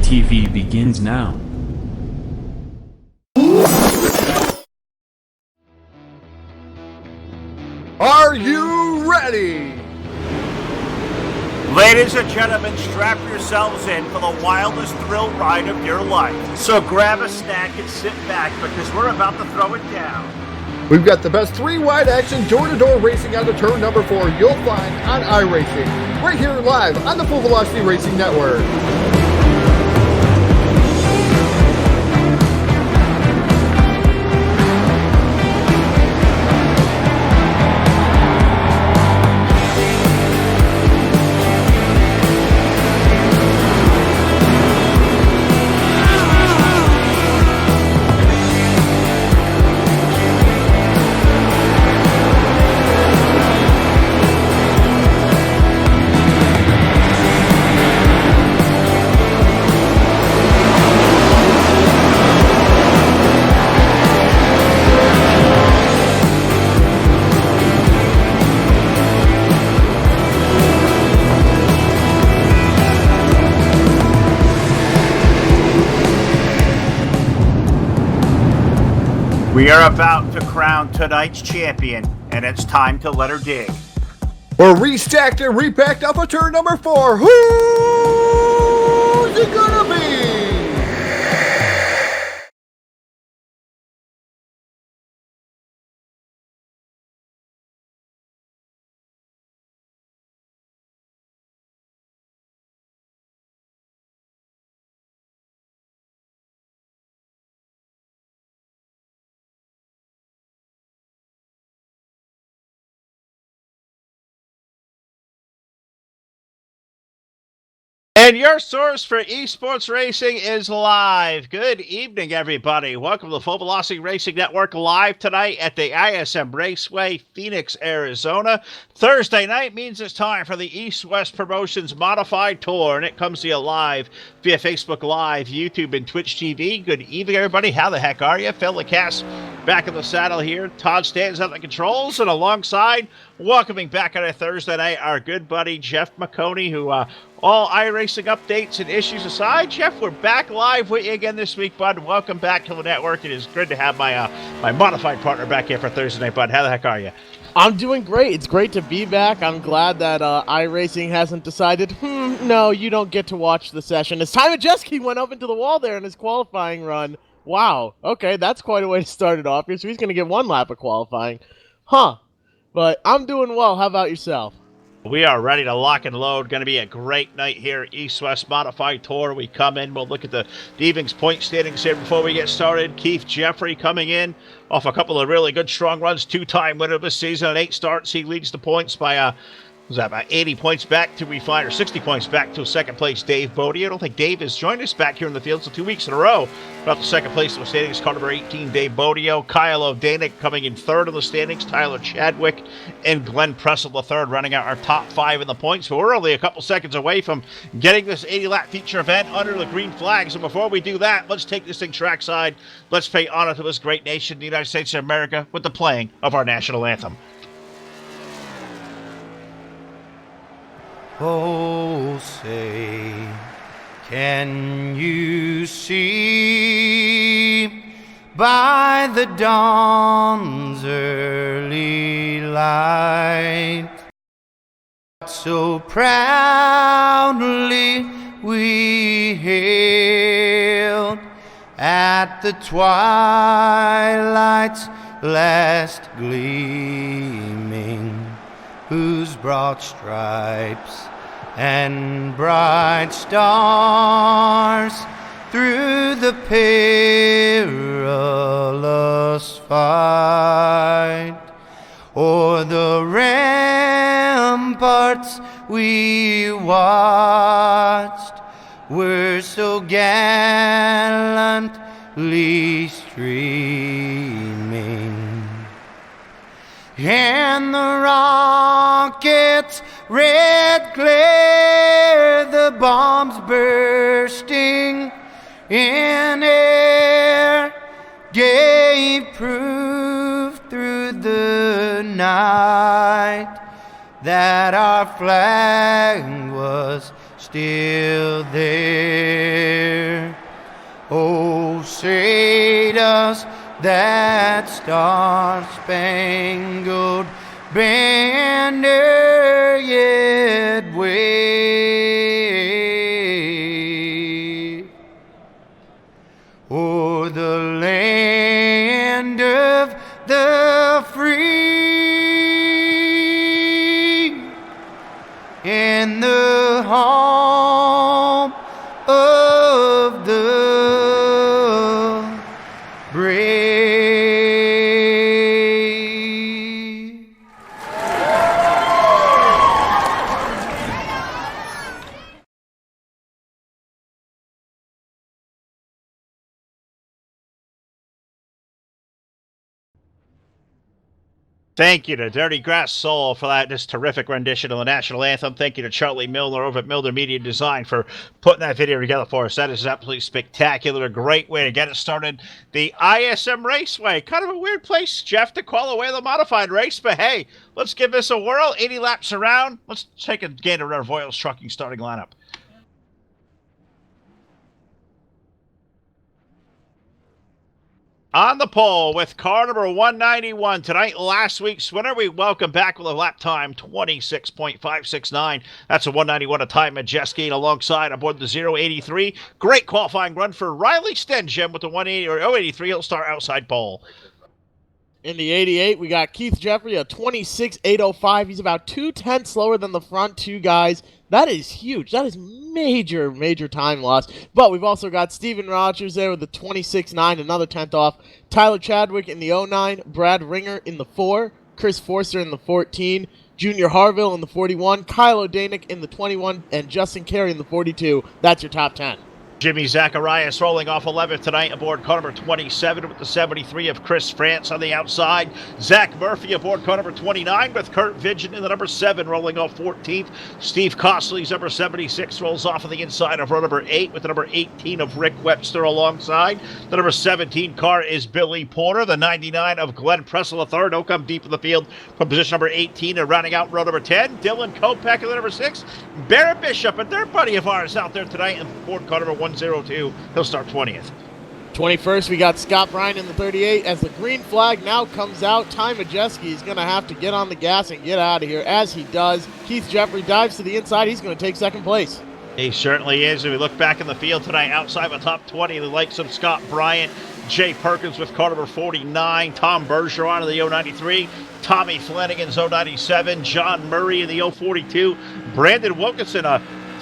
TV begins now. Are you ready? Ladies and gentlemen, strap yourselves in for the wildest thrill ride of your life. So grab a snack and sit back because we're about to throw it down. We've got the best three-wide action door-to-door racing on the turn number 4 you'll find on iRacing, right here live on the Full Velocity Racing Network. We are about to crown tonight's champion, and it's time to let her dig. We're restacked and repacked up a turn number 4. Who's it gonna be? And your source for esports racing is live. Good evening, everybody. Welcome to the Full Velocity Racing Network live tonight at the ISM Raceway, Phoenix, Arizona. Thursday night means it's time for the EastWest Promotions Modified Tour, and it comes to you live via Facebook Live, YouTube, and Twitch TV. Good evening, everybody. How the heck are you? Phil LeCasse back in the saddle here. Todd stands at the controls, and alongside, welcoming back on a Thursday night, our good buddy Jeff McConey, who all iRacing updates and issues aside, Jeff, we're back live with you again this week, bud. Welcome back to the network. It is good to have my my modified partner back here for Thursday night, bud. How the heck are you? I'm doing great. It's great to be back. I'm glad that iRacing hasn't decided, no, you don't get to watch the session. As Simon Jeske went up into the wall there in his qualifying run. Wow. Okay, that's quite a way to start it off here. So he's going to get one lap of qualifying. Huh. But I'm doing well. How about yourself? We are ready to lock and load. Going to be a great night here at East-West Modified Tour. We come in, we'll look at the evening's point standings here before we get started. Keith Jeffrey coming in off a couple of really good strong runs. Two-time winner this season at 8 starts. He leads the points by was that about 80 points back to we find, or 60 points back to second place Dave Bodie. I don't think Dave has joined us back here in the field, so 2 weeks in a row. About the second place in the standings, car number 18, Dave Bodio. Kyle O'Danick coming in third in the standings, Tyler Chadwick and Glenn Pressel the third, running out our top 5 in the points. But we're only a couple seconds away from getting this 80-lap feature event under the green flag. So before we do that, let's take this thing trackside. Let's pay honor to this great nation, the United States of America, with the playing of our national anthem. Oh, say, can you see by the dawn's early light so proudly we hailed at the twilight's last gleaming, whose broad stripes and bright stars through the perilous fight o'er the ramparts we watched were so gallantly streaming, and the rocket's red glare, the bombs bursting in air, gave proof through the night that our flag was still there. star-spangled banner yet wave o'er the land of the free and the home of the brave. Thank you to Dirty Grass Soul for that just terrific rendition of the national anthem. Thank you to Charlie Milner over at Milner Media Design for putting that video together for us. That is absolutely spectacular. A great way to get it started. The ISM Raceway. Kind of a weird place, Jeff, to call away the modified race, but hey, let's give this a whirl. 80 laps around. Let's take a gander at our Voiles Trucking starting lineup. On the pole with car number 191 tonight, last week's winner. We welcome back with a lap time 26.569. That's a 191 a time Majeski alongside aboard the 083. Great qualifying run for Riley Stenjim with the 180 or 083. He'll start outside pole. In the 88, we got Keith Jeffrey, a 26.805. He's about 2/10 slower than the front two guys. That is huge. That is major, major time loss. But we've also got Steven Rogers there with the 26.9, another 10th off. Tyler Chadwick in the 09, Brad Ringer in the 4, Chris Forster in the 14, Junior Harville in the 41, Kyle O'Danick in the 21, and Justin Carey in the 42. That's your top 10. Jimmy Zacharias rolling off 11th tonight aboard car number 27 with the 73 of Chris France on the outside. Zach Murphy aboard car number 29 with Kurt Vigent in the number 7 rolling off 14th. Steve Costley's number 76 rolls off on the inside of row number 8 with the number 18 of Rick Webster alongside. The number 17 car is Billy Porter. The 99 of Glenn Pressel III. Don't come deep in the field from position number 18 and rounding out row number 10. Dylan Kopeck in the number 6. Barrett Bishop, and their buddy of ours out there tonight in Ford car number 102. He'll start 20th. 21st, we got Scott Bryan in the 38. As the green flag now comes out, Ty Majeski is going to have to get on the gas and get out of here. As he does, Keith Jeffrey dives to the inside. He's going to take second place. He certainly is. If we look back in the field tonight, outside the top 20, the likes of Scott Bryant, Jay Perkins with car number 49, Tom Bergeron in the 093, Tommy Flanagan's 097, John Murray in the 042, Brandon Wilkinson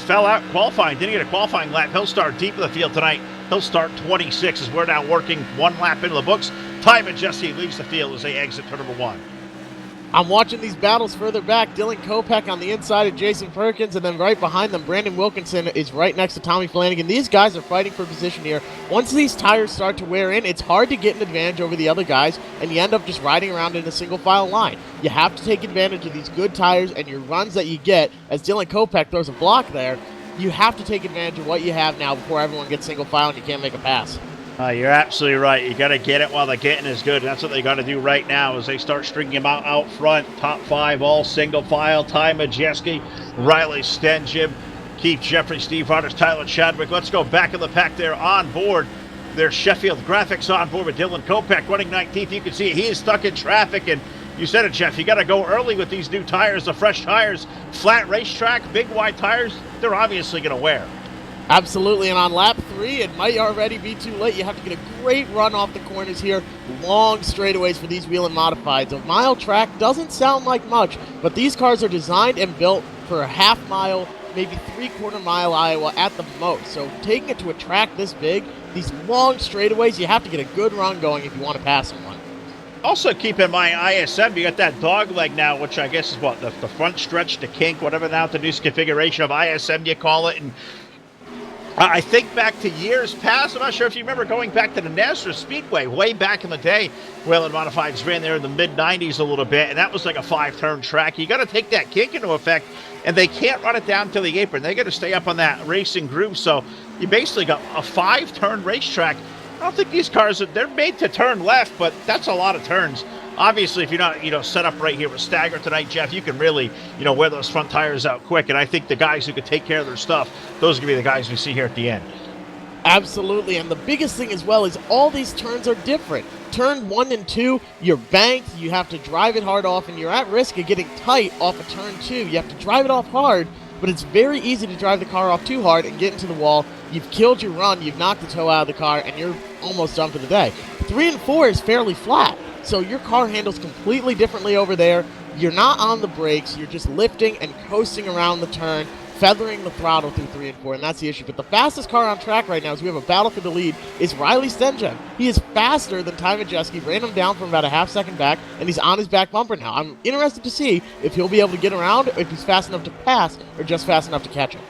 fell out qualifying, didn't get a qualifying lap. He'll start deep in the field tonight. He'll start 26 as we're now working one lap into the books. Ty Majeski leads the field as they exit turn number 1. I'm watching these battles further back. Dylan Kopeck on the inside of Jason Perkins, and then right behind them, Brandon Wilkinson is right next to Tommy Flanagan. These guys are fighting for position here. Once these tires start to wear in, it's hard to get an advantage over the other guys, and you end up just riding around in a single file line. You have to take advantage of these good tires and your runs that you get. As Dylan Kopeck throws a block there, you have to take advantage of what you have now before everyone gets single file and you can't make a pass. You're absolutely right. You got to get it while the getting is good. That's what they got to do right now as they start stringing them out front. Top 5, all single file. Ty Majeski, Riley Stenjim, Keith Jeffrey, Steve Rogers, Tyler Chadwick. Let's go back in the pack there on board. There's Sheffield Graphics on board with Dylan Kopeck running 19th. You can see he is stuck in traffic, and you said it, Jeff. You got to go early with these new tires, the fresh tires. Flat racetrack, big wide tires, they're obviously going to wear. Absolutely, and on lap 3, it might already be too late. You have to get a great run off the corners here. Long straightaways for these wheel and modifieds. A mile track doesn't sound like much, but these cars are designed and built for a half mile, maybe 3/4 mile Iowa at the most. So taking it to a track this big, these long straightaways, you have to get a good run going if you want to pass someone. Also, keep in mind, ISM, you got that dog leg now, which I guess is what, the front stretch, the kink, whatever now the new configuration of ISM you call it. And I think back to years past. I'm not sure if you remember going back to the Nazareth Speedway way back in the day. Wheel and Modifieds ran there in the mid-90s a little bit, and that was like a 5-turn track. You got to take that kink into effect, and they can't run it down to the apron. They got to stay up on that racing groove, so you basically got a 5-turn racetrack. I don't think these cars, they're made to turn left, but that's a lot of turns. Obviously, if you're not, set up right here with stagger tonight, Jeff, you can really, wear those front tires out quick. And I think the guys who can take care of their stuff, those are going to be the guys we see here at the end. Absolutely, and the biggest thing as well is all these turns are different. turn 1 and 2, you're banked, you have to drive it hard off, and you're at risk of getting tight off of turn 2. You have to drive it off hard, but it's very easy to drive the car off too hard and get into the wall. You've killed your run, you've knocked the toe out of the car, and you're almost done for the day. 3 and 4 is fairly flat, so your car handles completely differently over there. You're not on the brakes, you're just lifting and coasting around the turn, feathering the throttle through 3 and 4, and that's the issue. But the fastest car on track right now, as we have a battle for the lead, is Riley Stengen. He is faster than Ty Majeski, ran him down from about a half second back, and he's on his back bumper now. I'm interested to see if he'll be able to get around, if he's fast enough to pass, or just fast enough to catch him.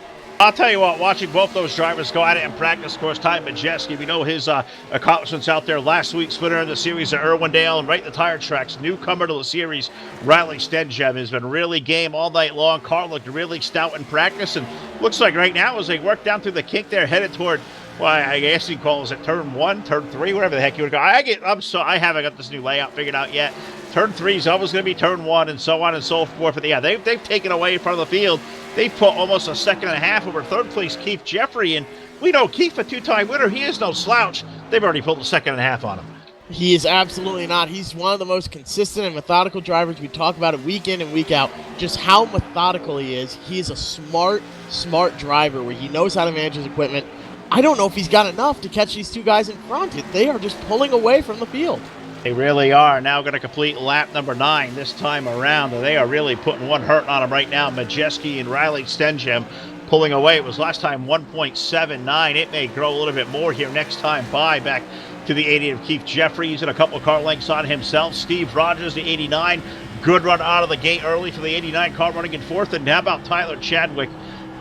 I'll tell you what, watching both those drivers go at it in practice, of course, Ty Majeski, we know his accomplishments out there. Last week's winner in the series at Irwindale and right the tire tracks. Newcomer to the series, Riley Stengen, has been really game all night long. Car looked really stout in practice, and looks like right now as they work down through the kink there, headed toward, well, I guess he calls it turn 1, turn 3, whatever the heck you would go. I haven't got this new layout figured out yet. Turn 3 is always going to be turn 1, and so on and so forth. But yeah, they've taken away in front of the field. They've put almost a second and a half over third place Keith Jeffrey, and we know Keith, a two-time winner, he is no slouch. They've already pulled a second and a half on him. He is absolutely not. He's one of the most consistent and methodical drivers. We talk about it week in and week out, just how methodical he is. He is a smart driver where he knows how to manage his equipment. I don't know if he's got enough to catch these two guys in front. They are just pulling away from the field. They really are. Now going to complete lap number 9 this time around. They are really putting one hurt on him right now. Majeski and Riley Stengen pulling away. It was last time 1.79. It may grow a little bit more here next time by. Back to the 80 of Keith Jeffrey. He's in a couple car lengths on himself. Steve Rogers, the 89. Good run out of the gate early for the 89 car running in fourth. And how about Tyler Chadwick?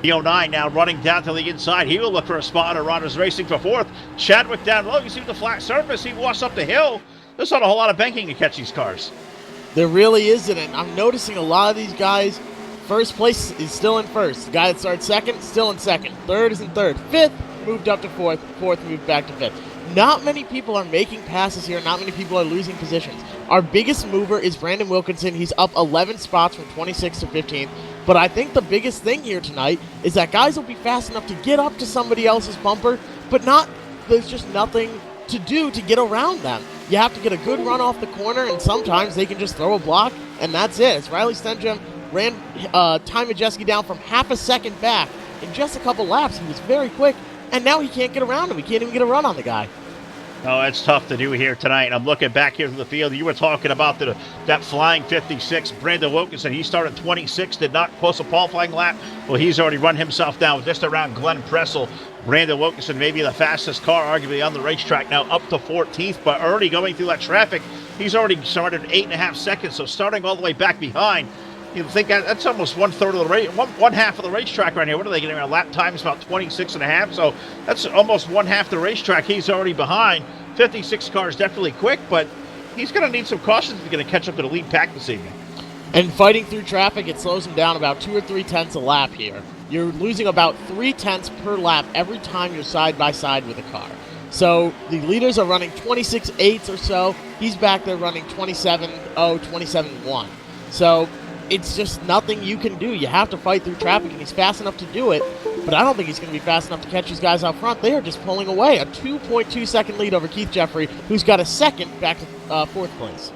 The 09 now running down to the inside. He will look for a spot on Rogers Racing for fourth. Chadwick down low. You see the flat surface. He walks up the hill. There's not a whole lot of banking to catch these cars. There really isn't, and I'm noticing a lot of these guys, first place is still in first. The guy that starts second, still in second. Third is in third. Fifth, moved up to fourth. Fourth, moved back to fifth. Not many people are making passes here. Not many people are losing positions. Our biggest mover is Brandon Wilkinson. He's up 11 spots from 26th to 15th. But I think the biggest thing here tonight is that guys will be fast enough to get up to somebody else's bumper, but there's just nothing to do to get around them. You have to get a good run off the corner, and sometimes they can just throw a block, and that's it. As Riley Stengen ran Ty Majeski down from half a second back in just a couple laps. He was very quick, and now he can't get around him. He can't even get a run on the guy. Oh, it's tough to do here tonight. And I'm looking back here from the field. You were talking about that flying 56. Brandon Wilkinson, he started 26, did not post a qualifying lap. Well, he's already run himself down just around Glenn Pressel. Brandon Wilkinson, maybe the fastest car, arguably, on the racetrack now, up to 14th. But already going through that traffic, he's already started 8.5 seconds. So starting all the way back behind, you think that's almost one-third of the race, one half of the racetrack right here. What are they getting? Our lap time is about 26.5, so that's almost one half the racetrack. He's already behind. 56 car is definitely quick, but he's going to need some caution if he's going to catch up to the lead pack this evening. And fighting through traffic, it slows him down about 2 or 3 tenths a lap here. You're losing about 3 tenths per lap every time you're side by side with a car. So the leaders are running 26.8 or so. He's back there running 27.0, 27.1. So it's just nothing you can do. You have to fight through traffic, and he's fast enough to do it, but I don't think he's going to be fast enough to catch these guys out front. They are just pulling away. A 2.2 second lead over Keith Jeffrey, who's got a second back to fourth place.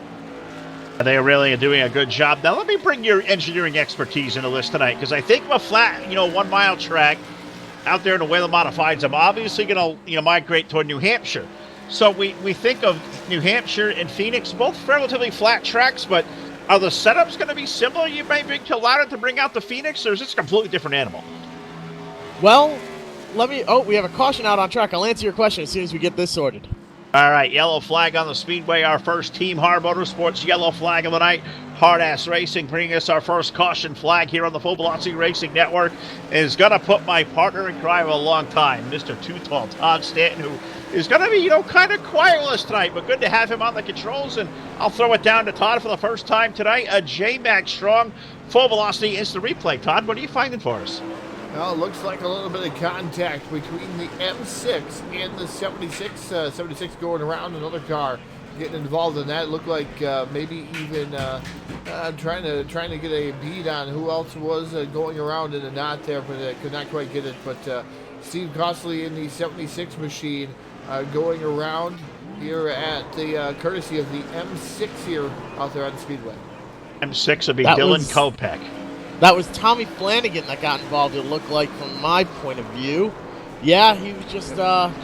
They are really doing a good job. Now, let me bring your engineering expertise into this tonight, because I think a flat, 1 mile track out there in the Whalen Modifieds, I'm obviously going to, migrate toward New Hampshire. So we think of New Hampshire and Phoenix, both relatively flat tracks, but are the setups going to be similar? You may bring to Loudoun to bring out the Phoenix, or is this a completely different animal? Well, we have a caution out on track. I'll answer your question as soon as we get this sorted. All right, yellow flag on the speedway. Our first Team Hard Motorsports yellow flag of the night. Hard Ass Racing bringing us our first caution flag here on the Full Velocity Racing Network. Is going to put my partner in crime of a long time, Mr. Too Tall Todd Stanton, who is going to be, kind of quietless tonight, but good to have him on the controls. And I'll throw it down to Todd for the first time tonight. A J-Max Strong Full Velocity Instant Replay. Todd, what are you finding for us? Well, it looks like a little bit of contact between the M6 and the 76. 76 going around another car, getting involved in that. It looked like maybe even trying to get a bead on who else was going around in the knot there, but could not quite get it. But Steve Costley in the 76 machine going around here at the courtesy of the M6 here out there on the Speedway. M6 will be That Dylan was- Kopech. That was Tommy Flanagan that got involved, it looked like, from my point of view. Yeah, he was just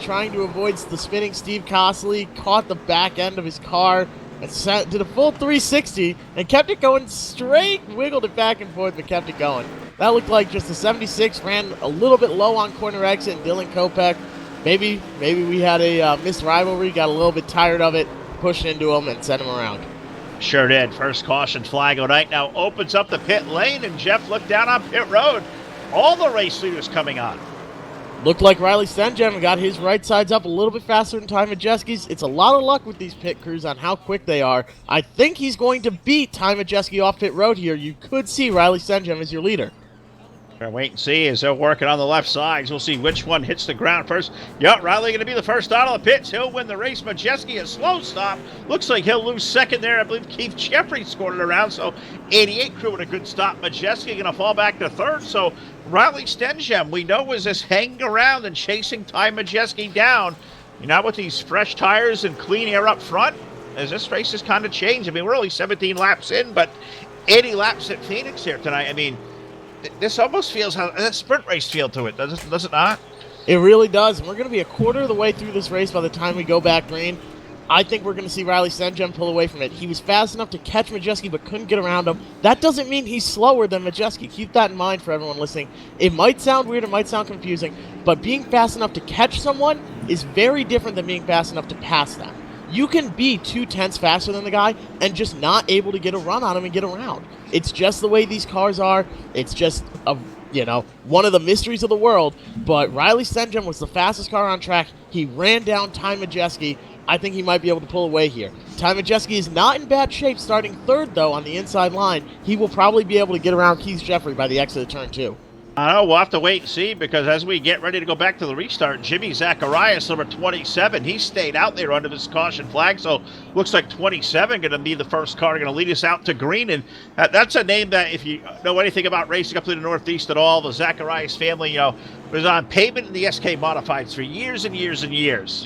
trying to avoid the spinning Steve Costley, caught the back end of his car, and did a full 360, and kept it going straight, wiggled it back and forth, but kept it going. That looked like just the 76 ran a little bit low on corner exit, and Dylan Kopech, maybe we had a missed rivalry, got a little bit tired of it, pushed into him, and sent him around. Sure did. First caution flag of the night now opens up the pit lane, and Jeff looked down on pit road. All the race leaders coming on. Looked like Riley Stenjem got his right sides up a little bit faster than Ty Majeski's. It's a lot of luck with these pit crews on how quick they are. I think he's going to beat Ty Majeski off pit road here. You could see Riley Stenjem as your leader. We'll wait and see as they're working on the left sides. We'll see which one hits the ground first. Yep, Riley going to be the first out of the pits. He'll win the race. Majeski a slow stop. Looks like he'll lose second there. I believe Keith Jeffrey scored it around. So 88 crew with a good stop. Majeski going to fall back to third. So Riley Stenjem, we know, was just hanging around and chasing Ty Majeski down. You know, with these fresh tires and clean air up front, as this race has kind of changed. I mean, we're only 17 laps in, but 80 laps at Phoenix here tonight. I mean, this almost feels how a sprint race feel to it, does it not? It really does. We're going to be a quarter of the way through this race by the time we go back green. I think we're going to see Riley Stenjem pull away from it. He was fast enough to catch Majeski but couldn't get around him. That doesn't mean he's slower than Majeski. Keep that in mind for everyone listening. It might sound weird, it might sound confusing, but being fast enough to catch someone is very different than being fast enough to pass them. You can be 2/10 faster than the guy and just not able to get a run on him and get around. It's just the way these cars are. It's just one of the mysteries of the world. But Riley Stenjem was the fastest car on track. He ran down Ty Majeski. I think he might be able to pull away here. Ty Majeski is not in bad shape starting third, though, on the inside line. He will probably be able to get around Keith Jeffrey by the exit of turn 2. I know, we'll have to wait and see, because as we get ready to go back to the restart, Jimmy Zacharias, number 27, he stayed out there under this caution flag, so looks like 27 going to be the first car going to lead us out to green, and that's a name that, if you know anything about racing up to the Northeast at all, the Zacharias family, was on pavement in the SK Modifieds for years and years and years.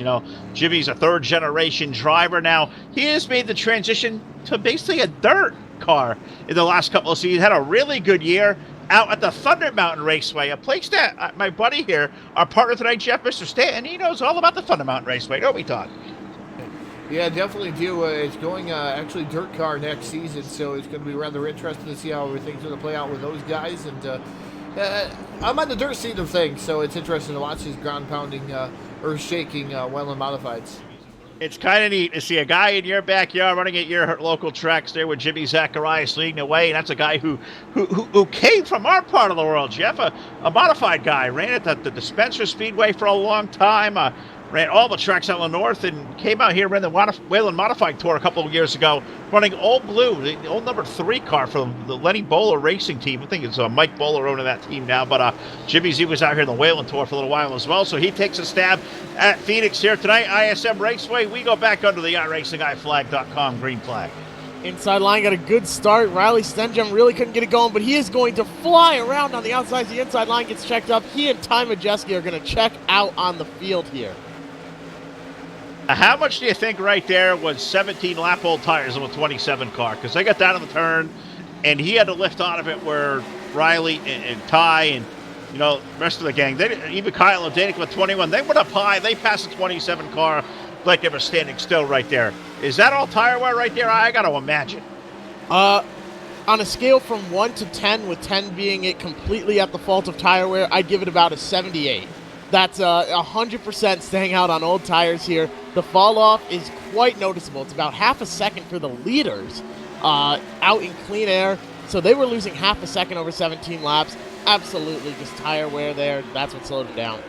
Jimmy's a third-generation driver now. He has made the transition to basically a dirt car in the last couple of seasons. Had a really good year out at the Thunder Mountain Raceway, a place that my buddy here, our partner tonight, Jeff, Mr. Stanton, he knows all about the Thunder Mountain Raceway, don't we, Todd? Yeah, definitely do. It's going actually dirt car next season, so it's going to be rather interesting to see how everything's going to play out with those guys. And I'm on the dirt seat of things, so it's interesting to watch these ground pounding, earth-shaking Wayland Modifieds. It's kind of neat to see a guy in your backyard running at your local tracks there with Jimmy Zacharias leading the way, and that's a guy who came from our part of the world, Jeff, a modified guy, ran at the Spencer Speedway for a long time, ran all the tracks out in the north, and came out here, ran the Wayland Modified Tour a couple of years ago, running Old Blue, the old number 3 car for the Lenny Bowler racing team. I think it's Mike Bowler owning that team now, but Jimmy Z was out here in the Wayland Tour for a little while as well, so he takes a stab at Phoenix here tonight. ISM Raceway, we go back under the iRacingIFlag.com green flag. Inside line got a good start. Riley Stenjem really couldn't get it going, but he is going to fly around on the outside. The inside line gets checked up. He and Ty Majeski are going to check out on the field here. How much do you think right there was 17 lap-old tires on a 27 car? Because they got down to the turn, and he had to lift out of it where Riley and Ty and, the rest of the gang, even Kyle and Danik with 21, they went up high. They passed the 27 car like they were standing still right there. Is that all tire wear right there? I got to imagine. On a scale from 1 to 10, with 10 being it completely at the fault of tire wear, I'd give it about a 78. That's 100% staying out on old tires here. The fall off is quite noticeable. It's about half a second for the leaders out in clean air. So they were losing half a second over 17 laps. Absolutely just tire wear there. That's what slowed them down.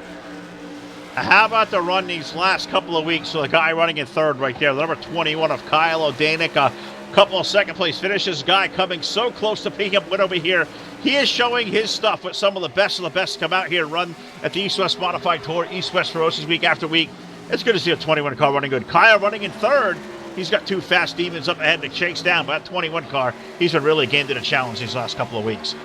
How about the run these last couple of weeks? So the guy running in third right there, the number 21 of Kyle O'Danik, a couple of second place finishes. Guy coming so close to picking up win over here. He is showing his stuff with some of the best come out here and run at the EastWest Modified Tour, EastWest Ferocious week after week. It's good to see a 21 car running good. Kyle running in third. He's got 2 fast demons up ahead to chase down, but that 21 car, he's been really game to the challenge these last couple of weeks.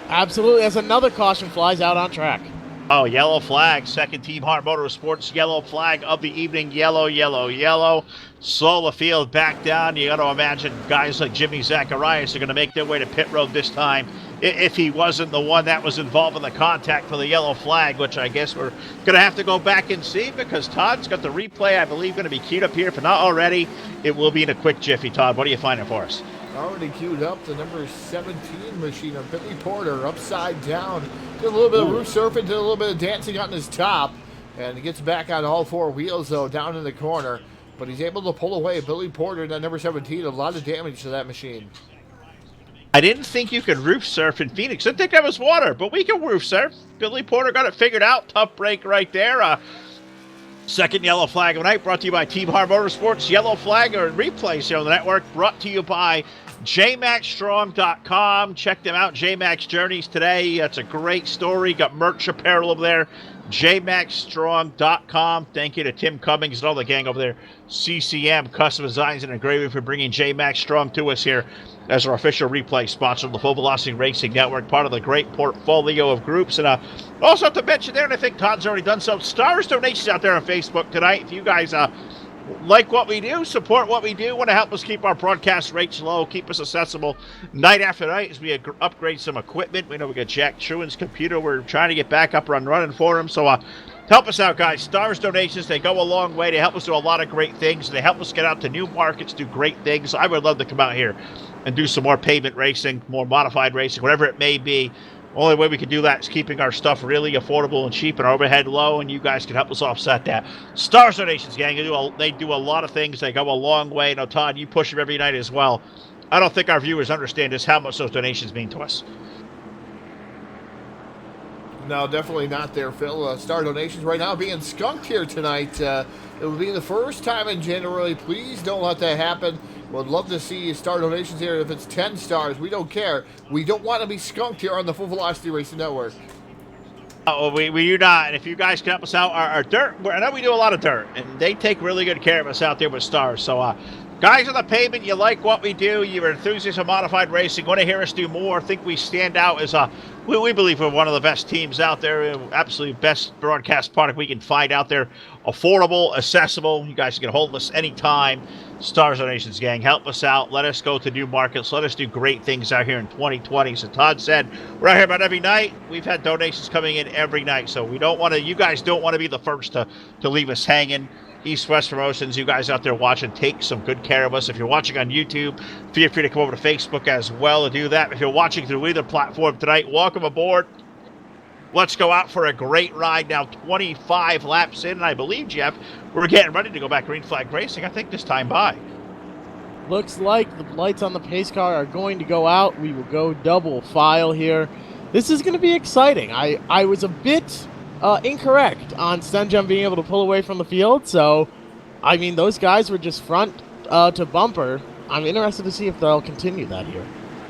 Absolutely, as another caution flies out on track. Oh, yellow flag. Second Team Hart Motorsports yellow flag of the evening. Yellow, yellow, yellow. Slow the field back down. You got to imagine guys like Jimmy Zacharias are going to make their way to pit road this time. If he wasn't the one that was involved in the contact for the yellow flag, which I guess we're going to have to go back and see because Todd's got the replay, I believe, going to be queued up here. If not already, it will be in a quick jiffy. Todd, what are you finding for us? Already queued up the number 17 machine of Billy Porter upside down. Did a little bit of roof surfing, did a little bit of dancing on his top. And he gets back on all four wheels, though, down in the corner. But he's able to pull away. Billy Porter, that number 17, a lot of damage to that machine. I didn't think you could roof surf in Phoenix. I didn't think that was water, but we can roof surf. Billy Porter got it figured out. Tough break right there. Second yellow flag of the night brought to you by Team Hart Motorsports. Yellow flag or replays here on the network brought to you by jmaxstrong.com. Check them out, JMax Journeys today. It's a great story. Got merch apparel over there. jmaxstrong.com. Thank you to Tim Cummings and all the gang over there. CCM Custom Designs and Engraving for bringing JMax Strong to us here as our official replay sponsor of the Full Velocity Racing Network, part of the great portfolio of groups. And also have to mention there, and I think Todd's already done so, Stars donations out there on Facebook tonight. If you guys like what we do, support what we do, want to help us keep our broadcast rates low, keep us accessible night after night as we upgrade some equipment. We know we got Jack Truan's computer. We're trying to get back up and running for him. So help us out, guys. Stars donations, they go a long way. They help us do a lot of great things. They help us get out to new markets, do great things. I would love to come out here and do some more pavement racing, more modified racing, whatever it may be. Only way we can do that is keeping our stuff really affordable and cheap and our overhead low, and you guys can help us offset that. Stars donations, gang, they do a lot of things. They go a long way. Now, Todd, you push them every night as well. I don't think our viewers understand just how much those donations mean to us. No, definitely not there, Phil. Star donations right now being skunked here tonight. It will be the first time in January. Please don't let that happen. Would love to see star donations here. If it's 10 stars, we don't care. We don't want to be skunked here on the Full Velocity Racing Network. We do not. And if you guys can help us out, our dirt, I know we do a lot of dirt, and they take really good care of us out there with stars. So, guys on the pavement, you like what we do. You're enthusiasts of modified racing. Want to hear us do more. Think we stand out as we believe we're one of the best teams out there. Absolutely best broadcast product we can find out there. Affordable, accessible. You guys can get a hold of us anytime. Stars Donations, gang, help us out. Let us go to new markets. Let us do great things out here in 2020. So Todd said, we're out here about every night. We've had donations coming in every night. So we don't want to, you guys don't want to be the first to leave us hanging. EastWest Promotions, you guys out there watching, take some good care of us. If you're watching on YouTube, feel free to come over to Facebook as well to do that. If you're watching through either platform tonight, welcome aboard. Let's go out for a great ride now, 25 laps in, and I believe, Jeff, we're getting ready to go back green flag racing, I think this time by. Looks like the lights on the pace car are going to go out. We will go double file here. This is going to be exciting. I was a bit incorrect on Stenjum being able to pull away from the field, so, I mean, those guys were just front to bumper. I'm interested to see if they'll continue that here.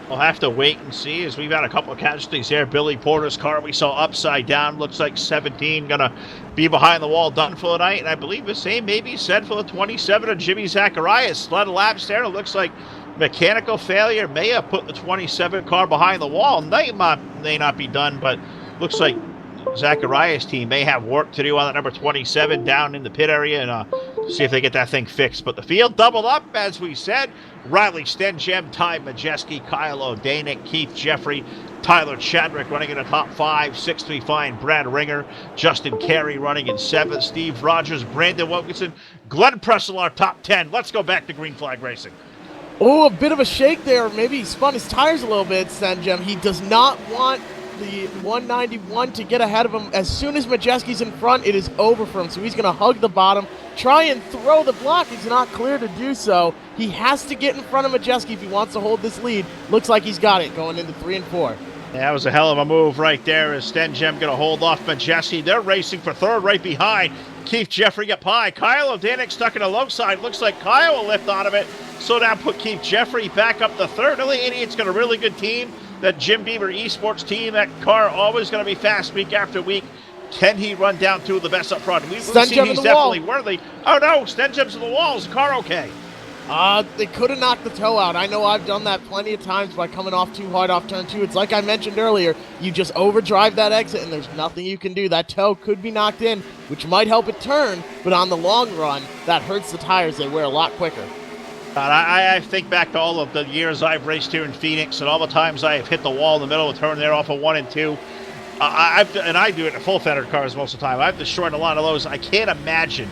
We'll have to wait and see as we've had a couple of casualties there. Billy Porter's car we saw upside down. Looks like 17 going to be behind the wall done for the night. And I believe the same may be said for the 27 of Jimmy Zacharias. A lot of laps there. It looks like mechanical failure may have put the 27 car behind the wall. May not be done, but looks like Zacharias' team may have work to do on that number 27 down in the pit area and see if they get that thing fixed. But the field doubled up, as we said. Riley Stenjum, Ty Majeski, Kyle O'Danick, Keith Jeffrey, Tyler Chadwick running in the top 5. 6th we find Brad Ringer, Justin Carey running in 7th, Steve Rogers, Brandon Wilkinson, Glenn Pressel, our top 10. Let's go back to green flag racing. Oh, a bit of a shake there. Maybe he spun his tires a little bit, Stenjum. He does not want the 191 to get ahead of him. As soon as Majeski's in front, it is over for him. So he's going to hug the bottom, try and throw the block. He's not clear to do so. He has to get in front of Majeski if he wants to hold this lead. Looks like he's got it going into 3 and 4. That was a hell of a move right there as Stenjum going to hold off Majeski. They're racing for third right behind. Keith Jeffrey up high. Kyle O'Danick stuck in the low side. Looks like Kyle will lift out of it. So now put Keith Jeffrey back up the third. Really, Idiot's got a really good team. That Jim Beaver Esports team, that car always going to be fast week after week. Can he run down two of the best up front? We've seen he's definitely worthy. Oh no, Stenjum's in the wall. Is the car okay? They could have knocked the toe out. I know I've done that plenty of times by coming off too hard off turn 2. It's like I mentioned earlier, you just overdrive that exit and there's nothing you can do. That toe could be knocked in, which might help it turn, but on the long run, that hurts the tires. They wear a lot quicker. I think back to all of the years I've raced here in Phoenix and all the times I have hit the wall in the middle of a turn there off of 1 and 2. And I do it in full-fettered cars most of the time. I've destroyed a lot of those. I can't imagine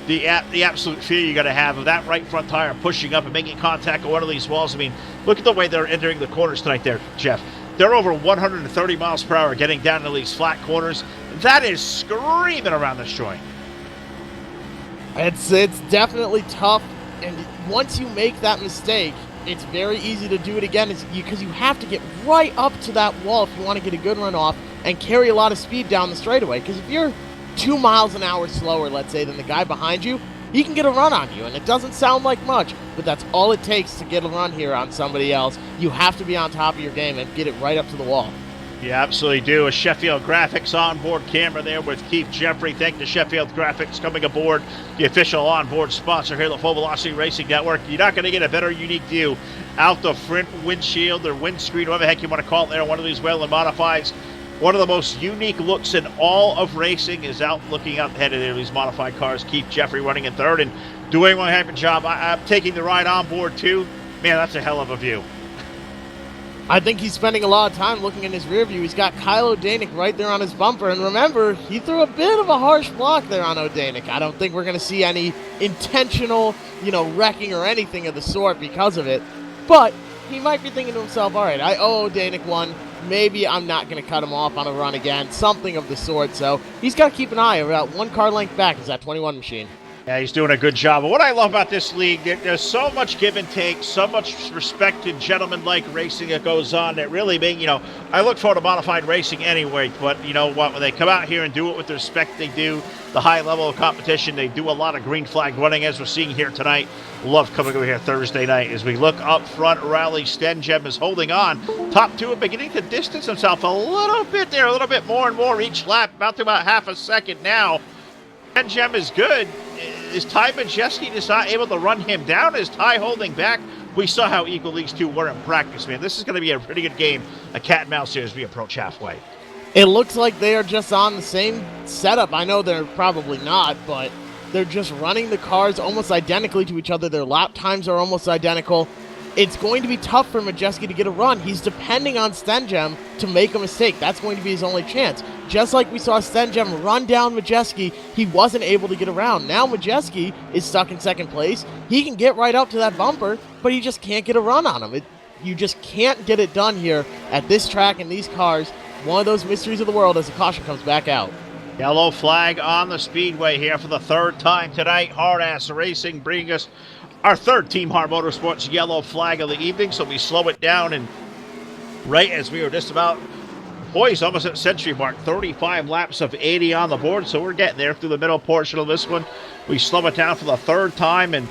the absolute fear you got to have of that right front tire pushing up and making contact with one of these walls. I mean, look at the way they're entering the corners tonight there, Jeff. They're over 130 miles per hour getting down to these flat corners. That is screaming around this joint. It's definitely tough, and once you make that mistake, it's very easy to do it again because you have to get right up to that wall if you want to get a good run off and carry a lot of speed down the straightaway. Because if you're 2 miles an hour slower, let's say, than the guy behind you, he can get a run on you, and it doesn't sound like much, but that's all it takes to get a run here on somebody else. You have to be on top of your game and get it right up to the wall. You absolutely do. A Sheffield Graphics onboard camera there with Keith Jeffrey. Thank the Sheffield Graphics coming aboard, the official onboard sponsor here, the Full Velocity Racing Network. You're not going to get a better unique view out the front windshield or windscreen, whatever the heck you want to call it there, one of these Whelen Modifieds. One of the most unique looks in all of racing is out looking out ahead of these modified cars. Keith Jeffrey running in third and doing one heck of a job. I'm taking the ride on board too. Man, that's a hell of a view. I think he's spending a lot of time looking in his rear view. He's got Kyle O'Danick right there on his bumper. And remember, he threw a bit of a harsh block there on O'Danick. I don't think we're going to see any intentional, wrecking or anything of the sort because of it. But he might be thinking to himself, all right, I owe O'Danick one. Maybe I'm not going to cut him off on a run again, something of the sort. So he's got to keep an eye. About 1 car length back is that 21 machine. Yeah, he's doing a good job. But what I love about this league, there's so much give and take, so much respected gentleman-like racing that goes on that really I look forward to modified racing anyway, but you know what, when they come out here and do it with the respect they do, the high level of competition, they do a lot of green flag running as we're seeing here tonight. Love coming over here Thursday night. As we look up front, Rally Stenjem is holding on. Top 2 are beginning to distance himself a little bit there, a little bit more and more each lap, about to about half a second now. Stenjem is good. Is Ty Majeski just not able to run him down? Is Ty holding back? We saw how equal these two were in practice, man. This is going to be a pretty good game, a cat and mouse here as we approach halfway. It looks like they are just on the same setup. I know they're probably not, but they're just running the cars almost identically to each other. Their lap times are almost identical. It's going to be tough for Majeski to get a run. He's depending on Stenjem to make a mistake. That's going to be his only chance. Just like we saw Stenjem run down Majeski, he wasn't able to get around. Now Majeski is stuck in second place. He can get right up to that bumper, but he just can't get a run on him. You just can't get it done here at this track and these cars. One of those mysteries of the world as the caution comes back out. Yellow flag on the speedway here for the 3rd time tonight. Hard Ass Racing bringing us our 3rd Team Hard Motorsports yellow flag of the evening, so we slow it down, and right as we were just about poised almost at century mark, 35 laps of 80 on the board, so we're getting there through the middle portion of this one. We slow it down for the 3rd time, and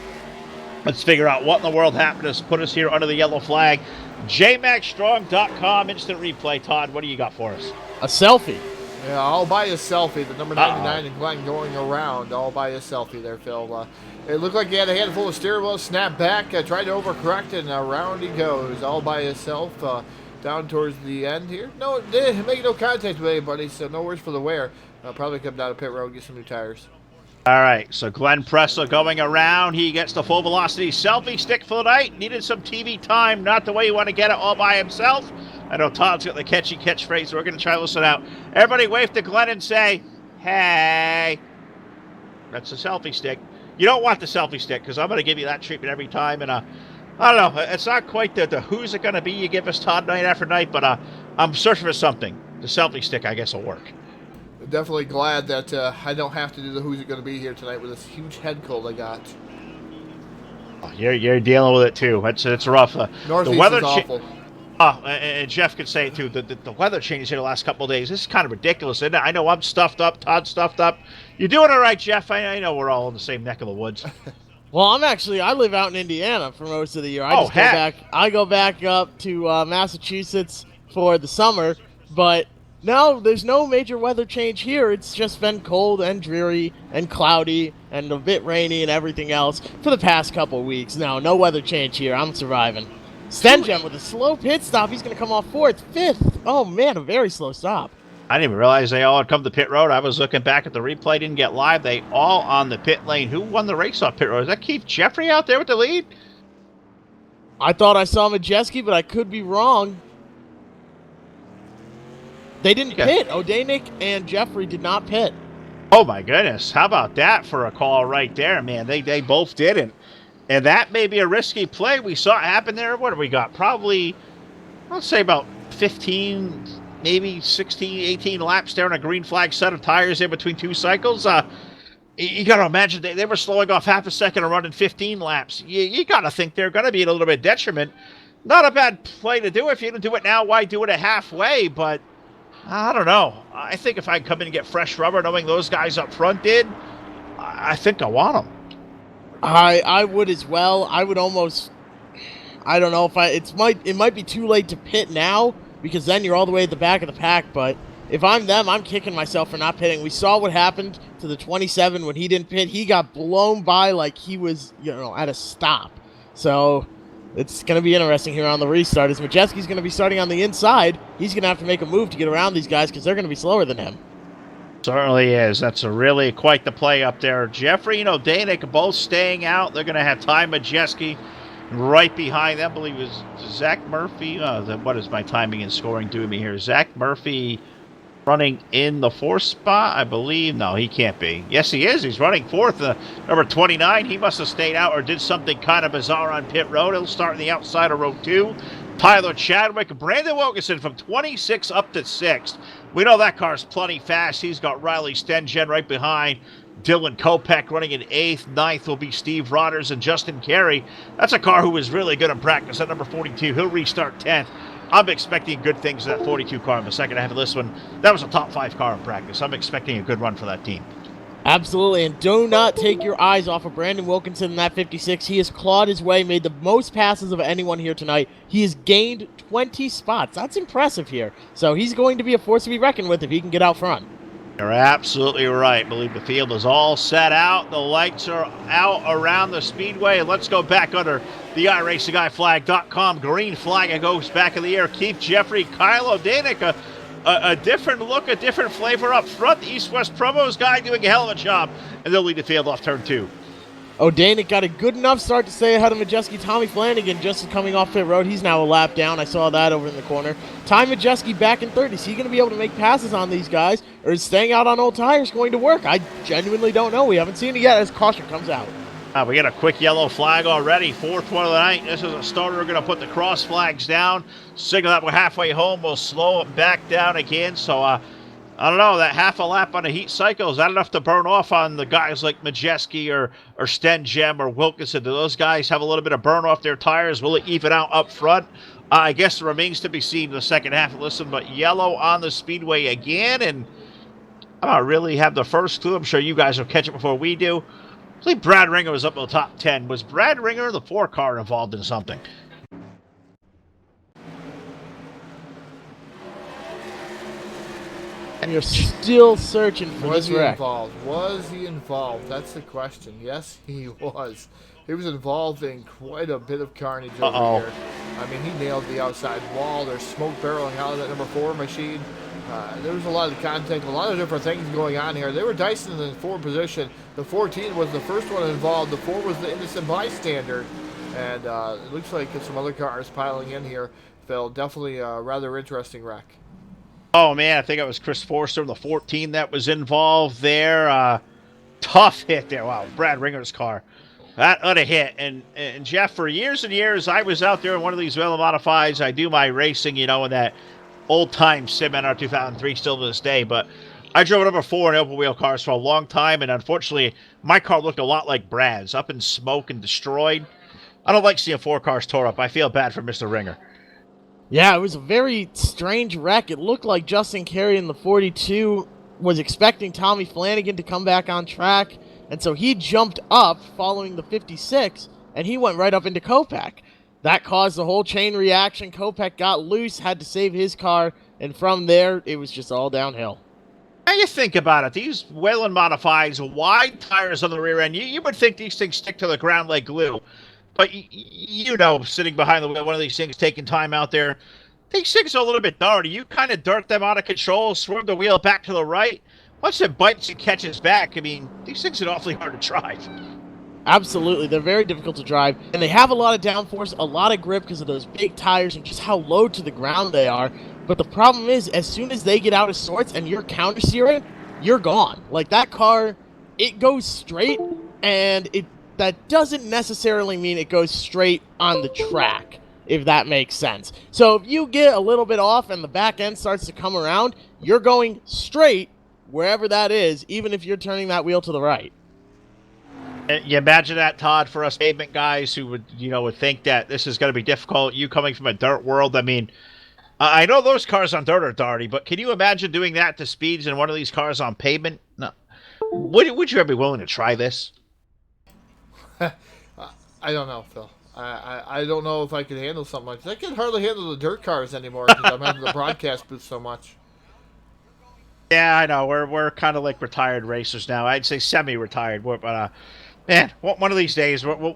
let's figure out what in the world happened to put us here under the yellow flag. JMaxStrong.com instant replay. Todd, what do you got for us? A selfie. Yeah, I'll buy a selfie. The number 99 and Glenn going around. I'll buy a selfie there, Phil. It looked like he had a handful of steering wheels, snap back, tried to overcorrect, and around he goes all by himself down towards the end here. No, it did make no contact with anybody, so no worries for the wear. Probably come down to pit road and get some new tires. All right, so Glenn Pressler going around. He gets the Full Velocity selfie stick for the night. Needed some TV time, not the way you want to get it all by himself. I know Todd's got the catchy catchphrase, so we're going to try to listen out. Everybody wave to Glenn and say, hey. That's a selfie stick. You don't want the selfie stick, because I'm going to give you that treatment every time. And I don't know, it's not quite the who's it going to be you give us, Todd, night after night, but I'm searching for something. The selfie stick, I guess, will work. Definitely glad that I don't have to do the who's it going to be here tonight with this huge head cold I got. Oh, you're dealing with it, too. It's rough. Northeast the weather is awful. And Jeff could say it, too. The weather changes here the last couple of days. This is kind of ridiculous, isn't it? I know I'm stuffed up. Todd's stuffed up. You're doing all right, Jeff. I know we're all in the same neck of the woods. Well, I live out in Indiana for most of the year. I go back up to Massachusetts for the summer, but No, there's no major weather change here. It's just been cold and dreary and cloudy and a bit rainy and everything else for the past couple of weeks. No weather change here. I'm surviving. Stengen with a slow pit stop. He's going to come off 4th, 5th. Oh, man, a very slow stop. I didn't even realize they all had come to pit road. I was looking back at the replay, didn't get live. They all on the pit lane. Who won the race off pit road? Is that Keith Jeffrey out there with the lead? I thought I saw Majeski, but I could be wrong. They didn't pit. Odanik and Jeffrey did not pit. Oh, my goodness. How about that for a call right there, man? They both didn't. And that may be a risky play. We saw it happen there. What have we got? Probably, let's say about 15, maybe 16, 18 laps there on a green flag set of tires in between 2 cycles. You got to imagine they were slowing off half a second and running 15 laps. You got to think they're going to be in a little bit of detriment. Not a bad play to do. If you don't do it now, why do it at halfway? But I don't know. I think if I come in and get fresh rubber, knowing those guys up front did, I think I want them. I would as well. I would almost. I don't know if it might be too late to pit now because then you're all the way at the back of the pack. But if I'm them, I'm kicking myself for not pitting. We saw what happened to the 27 when he didn't pit. He got blown by like he was at a stop. So it's going to be interesting here on the restart. As Majeski's going to be starting on the inside, he's going to have to make a move to get around these guys because they're going to be slower than him. Certainly is. That's really quite the play up there. Jeffrey and Odanik both staying out. They're going to have Ty Majeski right behind them. I believe it was Zach Murphy. What is my timing and scoring doing me here? Zach Murphy running in the 4th spot, I believe. No, he can't be. Yes, he is. He's running 4th. Number 29, he must have stayed out or did something kind of bizarre on pit road. He'll start on the outside of row 2. Tyler Chadwick, Brandon Wilkinson from 26 up to 6th. We know that car's plenty fast. He's got Riley Stengen right behind. Dylan Kopech running in 8th. 9th will be Steve Rodders and Justin Carey. That's a car who was really good in practice at number 42. He'll restart 10th. I'm expecting good things in that 42 car in the second half of this one. That was a top 5 car in practice. I'm expecting a good run for that team. Absolutely, and do not take your eyes off of Brandon Wilkinson in that 56. He has clawed his way, made the most passes of anyone here tonight. He has gained 20 spots. That's impressive here. So he's going to be a force to be reckoned with if he can get out front. You're absolutely right. I believe the field is all set out. The lights are out around the speedway. And let's go back under the iRacingGuyFlag.com green flag. It goes back in the air. Keith Jeffrey, Kyle Odanik, a different look, a different flavor up front. The East-West Promos guy doing a hell of a job. And they'll lead the field off turn 2. Odanik got a good enough start to stay ahead of Majeski. Tommy Flanagan just coming off pit road. He's now a lap down. I saw that over in the corner. Ty Majeski back in 3rd. Is he going to be able to make passes on these guys? Or is staying out on old tires going to work? I genuinely don't know. We haven't seen it yet as caution comes out. We get a quick yellow flag already. 4th one of the night. This is a starter. We're going to put the cross flags down. Signal that we're halfway home. We'll slow it back down again. So, I don't know, that half a lap on a heat cycle, is that enough to burn off on the guys like Majeski or Stengen or Wilkinson? Do those guys have a little bit of burn off their tires? Will it even out up front? I guess it remains to be seen in the second half. Listen, but yellow on the speedway again, and I don't really have the first clue. I'm sure you guys will catch it before we do. I believe Brad Ringer was up in the top 10. Was Brad Ringer, the 4 car, involved in something? And you're still searching for Was this he wreck. involved? Was he involved? That's the question. Yes, he was. He was involved in quite a bit of carnage over here. I mean, he nailed the outside wall. There's smoke barreling out of that number 4 machine. There was a lot of contact, a lot of different things going on here. They were dicing in the 4 position. The 14 was the first one involved. The 4 was the innocent bystander. And it looks like some other cars piling in here. Phil, definitely a rather interesting wreck. Oh, man, I think it was Chris Forster, the 14 that was involved there. Tough hit there. Wow, Brad Ringer's car. That a hit. And Jeff, for years and years, I was out there in one of these Velo Modifieds. I do my racing, in that old-time Sim NR 2003 still to this day. But I drove number 4 in open-wheel cars for a long time, and unfortunately, my car looked a lot like Brad's, up in smoke and destroyed. I don't like seeing 4 cars tore up. I feel bad for Mr. Ringer. Yeah, it was a very strange wreck. It looked like Justin Carey in the 42 was expecting Tommy Flanagan to come back on track, and so he jumped up following the 56, and he went right up into Kopech. That caused the whole chain reaction. Kopech got loose, had to save his car, and from there, it was just all downhill. Now you think about it, these Whelen modifieds, wide tires on the rear end, you would think these things stick to the ground like glue. But you know, sitting behind the wheel, one of these things taking time out there, these things are a little bit dirty. You kind of dirt them out of control, swerve the wheel back to the right. Once it bites and catches back, I mean, these things are awfully hard to drive. Absolutely. They're very difficult to drive, and they have a lot of downforce, a lot of grip because of those big tires and just how low to the ground they are. But the problem is, as soon as they get out of sorts and you're counter-steering, you're gone. Like, that car, it goes straight, and that doesn't necessarily mean it goes straight on the track, if that makes sense. So if you get a little bit off and the back end starts to come around, you're going straight wherever that is, even if you're turning that wheel to the right. You imagine that, Todd, for us pavement guys who would think that this is going to be difficult. You coming from a dirt world, I mean, I know those cars on dirt are dirty, but can you imagine doing that to speeds in one of these cars on pavement? No. Would you ever be willing to try this? I don't know, Phil. I don't know if I could handle something like this. I can hardly handle the dirt cars anymore because I'm having the broadcast booth so much. Yeah, I know. We're kind of like retired racers now. I'd say semi-retired, but man, one of these days, I'm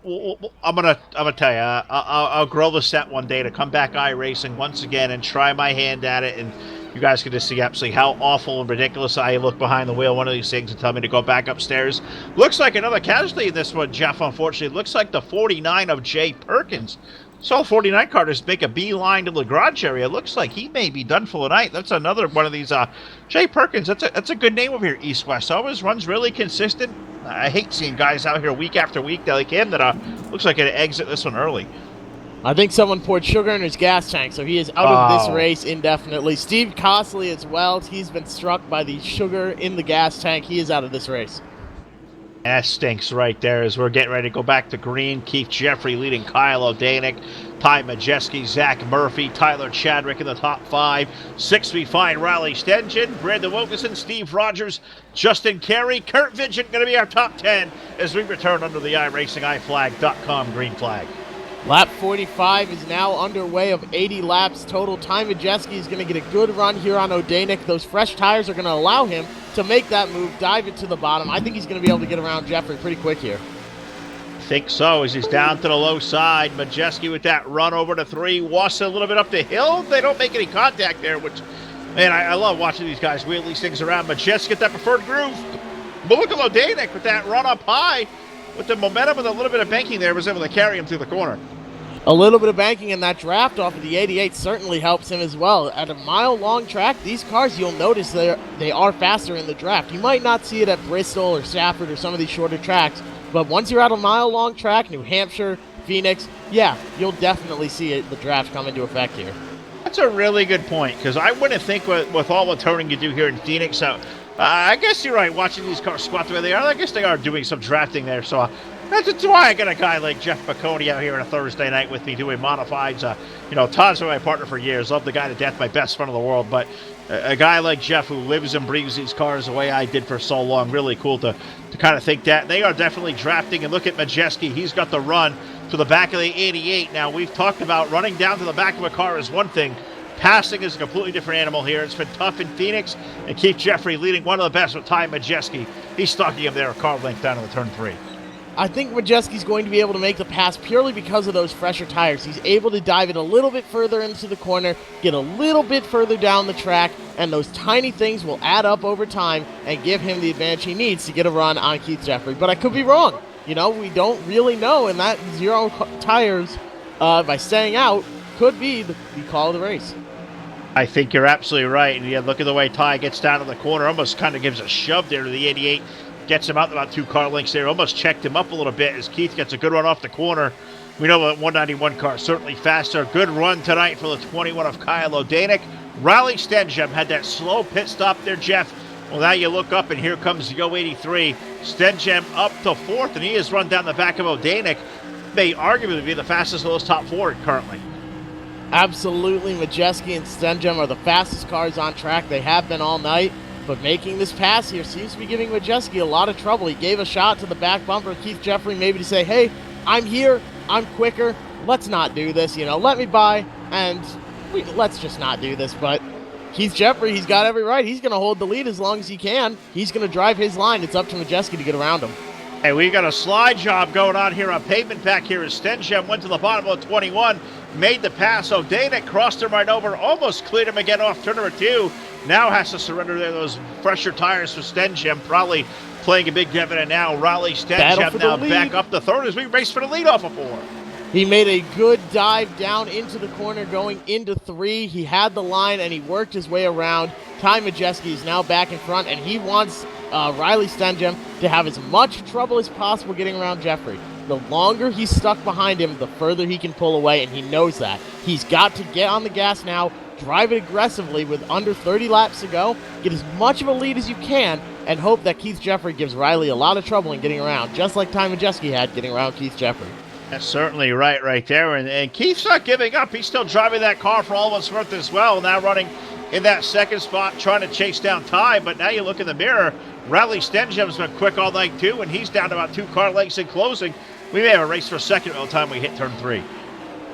gonna tell you, I'll grow the set one day to come back iRacing once again and try my hand at it, and you guys can just see absolutely how awful and ridiculous I look behind the wheel. One of these things and tell me to go back upstairs. Looks like another casualty in this one, Jeff. Unfortunately, looks like the 49 of Jay Perkins. Saw 49 car just make a beeline to the garage area. Looks like he may be done for the night. That's another one of these. Jay Perkins, that's a good name over here, EastWest. Always runs really consistent. I hate seeing guys out here week after week like him that looks like an exit this one early. I think someone poured sugar in his gas tank, so he is out of this race indefinitely. Steve Costley as well. He's been struck by the sugar in the gas tank. He is out of this race. That stinks right there as we're getting ready to go back to green. Keith Jeffrey leading Kyle O'Danick, Ty Majeski, Zach Murphy, Tyler Chadwick in the top 5. 6 we find Riley Stengen, Brandon Wilkinson, Steve Rogers, Justin Carey, Kurt Vigent going to be our top 10 as we return under the iRacingIFlag.com green flag. Lap 45 is now underway of 80 laps total. Ty Majeski is going to get a good run here on O'Danick. Those fresh tires are going to allow him to make that move, dive it to the bottom. I think he's going to be able to get around Jeffrey pretty quick here. I think so, as he's down to the low side. Majeski with that run over to 3. Wassa a little bit up the hill. They don't make any contact there, which, man, I love watching these guys wheel these things around. Majeski get that preferred groove. But look at O'Danick with that run up high. With the momentum and a little bit of banking there, was able to carry him through the corner. A little bit of banking in that draft off of the 88 certainly helps him as well. At a mile-long track, these cars, you'll notice they are faster in the draft. You might not see it at Bristol or Stafford or some of these shorter tracks, but once you're at a mile-long track, New Hampshire, Phoenix, yeah, you'll definitely see the draft come into effect here. That's a really good point, because I wouldn't think with all the turning you do here in Phoenix, I guess you're right, watching these cars squat the way they are, I guess they are doing some drafting there, so that's why I got a guy like Jeff Piccone out here on a Thursday night with me doing modifieds. Todd's been my partner for years. Love the guy to death, my best friend in the world. But a guy like Jeff who lives and breathes these cars the way I did for so long, really cool to kind of think that. They are definitely drafting. And look at Majeski. He's got the run to the back of the 88. Now, we've talked about running down to the back of a car is one thing. Passing is a completely different animal here. It's been tough in Phoenix. And Keith Jeffrey leading one of the best with Ty Majeski. He's stalking him there a car length down to the turn 3. I think Majeski's going to be able to make the pass purely because of those fresher tires. He's able to dive it a little bit further into the corner, get a little bit further down the track, and those tiny things will add up over time and give him the advantage he needs to get a run on Keith Jeffrey. But I could be wrong. We don't really know, and that zero tires by staying out could be the call of the race. I think you're absolutely right. And look at the way Ty gets down to the corner, almost kind of gives a shove there to the 88. Gets him out about 2 car lengths there. Almost checked him up a little bit as Keith gets a good run off the corner. We know that 191 car certainly faster. Good run tonight for the 21 of Kyle O'Danick. Riley Stengen had that slow pit stop there, Jeff. Well, now you look up and here comes the 083. Stengen up to 4th, and he has run down the back of O'Danick. May arguably be the fastest of those top 4 currently. Absolutely. Majeski and Stengen are the fastest cars on track. They have been all night. But making this pass here seems to be giving Majeski a lot of trouble. He gave a shot to the back bumper of Keith Jeffrey maybe to say, hey, I'm here, I'm quicker, let's not do this, let me by, and let's just not do this. But Keith Jeffrey, he's got every right. He's going to hold the lead as long as he can. He's going to drive his line. It's up to Majeski to get around him. Hey, we got a slide job going on here on pavement back here as Stenjem went to the bottom of 21, made the pass. O'Danick crossed him right over, almost cleared him again off turn number 2. Now has to surrender there those fresher tires for Stenjem, probably playing a big dividend now. Riley Stenjem now back up the third as we race for the lead off of 4. He made a good dive down into the corner going into 3. He had the line and he worked his way around. Ty Majeski is now back in front and he wants Riley Stenjem to have as much trouble as possible getting around Jeffrey. The longer he's stuck behind him, the further he can pull away, and he knows that. He's got to get on the gas now, drive it aggressively with under 30 laps to go, get as much of a lead as you can, and hope that Keith Jeffrey gives Riley a lot of trouble in getting around, just like Ty Majeski had getting around Keith Jeffrey. That's certainly right there. And Keith's not giving up. He's still driving that car for all it's worth as well. Now running in that second spot, trying to chase down Ty. But now you look in the mirror, Riley Stenjem's been quick all night too, and he's down to about 2 car lengths in closing. We may have a race for second by the time we hit turn 3.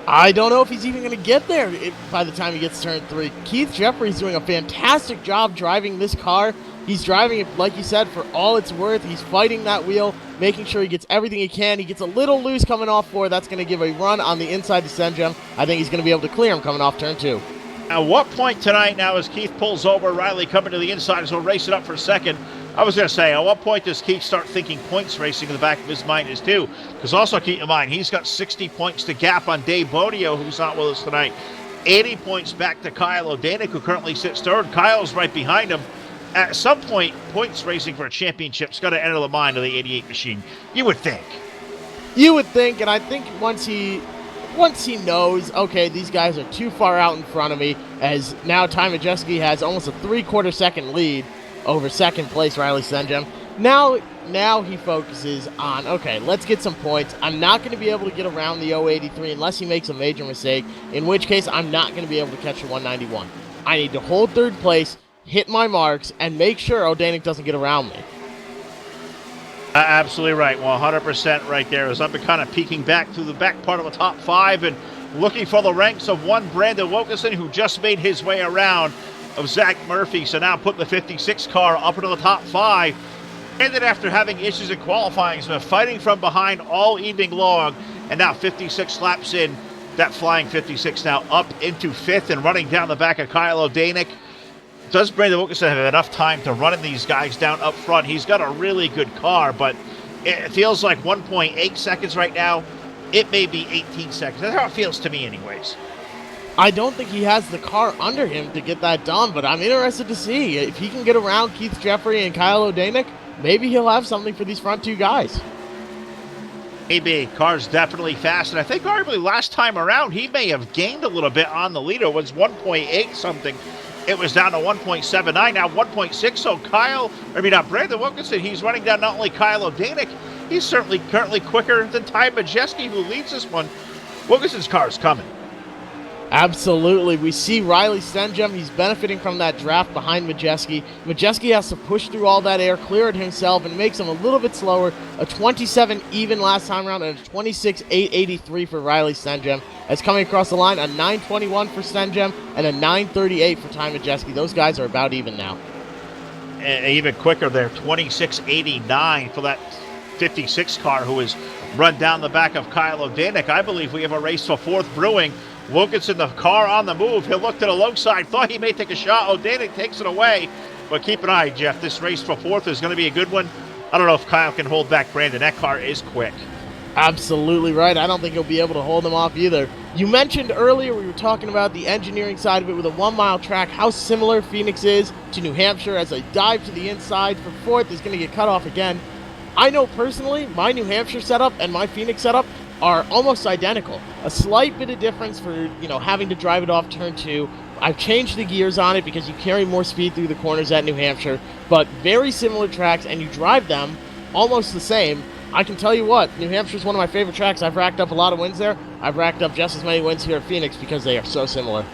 I don't know if he's even going to get there by the time he gets to turn 3. Keith Jeffrey's doing a fantastic job driving this car. He's driving it, like you said, for all it's worth. He's fighting that wheel, making sure he gets everything he can. He gets a little loose coming off 4. That's going to give a run on the inside to Stenjem. I think he's going to be able to clear him coming off turn 2. At what point tonight now as Keith pulls over, Riley coming to the inside as we'll race it up for second. I was going to say, at what point does Keith start thinking points racing in the back of his mind is too? Because also keep in mind, he's got 60 points to gap on Dave Bodio, who's not with us tonight. 80 points back to Kyle O'Danick, who currently sits third. Kyle's right behind him. At some point, points racing for a championship's got to enter the mind of the 88 machine. You would think. You would think, and I think once he knows, okay, these guys are too far out in front of me, as now Ty Majeski has almost a 3/4 second lead over second place Riley Stenjem. Now he focuses on, okay, let's get some points. I'm not going to be able to get around the 083 unless he makes a major mistake, in which case I'm not going to be able to catch the 191. I need to hold third place, hit my marks, and make sure O'Danick doesn't get around me. Absolutely right. 100% right there as I've been kind of peeking back through the back part of the top 5 and looking for the ranks of one Brandon Wilkinson who just made his way around of Zach Murphy. So now putting the 56 car up into the top 5. And then after having issues in qualifying, he's been fighting from behind all evening long. And now 56 laps in, that flying 56 now up into 5th and running down the back of Kyle O'Danick. Does Brandon Wilkinson have enough time to run these guys down up front? He's got a really good car, but it feels like 1.8 seconds right now. It may be 18 seconds. That's how it feels to me anyways. I don't think he has the car under him to get that done, but I'm interested to see. If he can get around Keith Jeffrey and Kyle O'Danick, maybe he'll have something for these front 2 guys. Maybe. Car's definitely fast, and I think arguably last time around he may have gained a little bit on the leader. It was 1.8 something. It was down to 1.79, now 1.6. So Brandon Wilkinson, he's running down not only Kyle O'Danick, he's certainly currently quicker than Ty Majeski, who leads this one. Wilkinson's car is coming. Absolutely. We see Riley Stenjem. He's benefiting from that draft behind Majeski. Majeski has to push through all that air, clear it himself, and makes him a little bit slower. A 27 even last time around and a 26.883 for Riley Stenjem. As coming across the line, a 9.21 for Stenjem and a 9.38 for Ty Majeski. Those guys are about even now. And even quicker there, 26.89 for that 56 car who has run down the back of Kyle O'Danick. I believe we have a race for 4th brewing. Wilkinson, the car on the move. He'll look to the low side. Thought he may take a shot. O'Danick takes it away. But keep an eye, Jeff. This race for 4th is going to be a good one. I don't know if Kyle can hold back Brandon. That car is quick. Absolutely right. I don't think he'll be able to hold him off either. You mentioned earlier, we were talking about the engineering side of it with a 1-mile track, how similar Phoenix is to New Hampshire. As a dive to the inside for 4th is going to get cut off again. I know personally, my New Hampshire setup and my Phoenix setup are almost identical. A slight bit of difference for, having to drive it off turn 2. I've changed the gears on it because you carry more speed through the corners at New Hampshire, but very similar tracks, and you drive them almost the same. I can tell you what, New Hampshire is one of my favorite tracks. I've racked up a lot of wins there. I've racked up just as many wins here at Phoenix because they are so similar.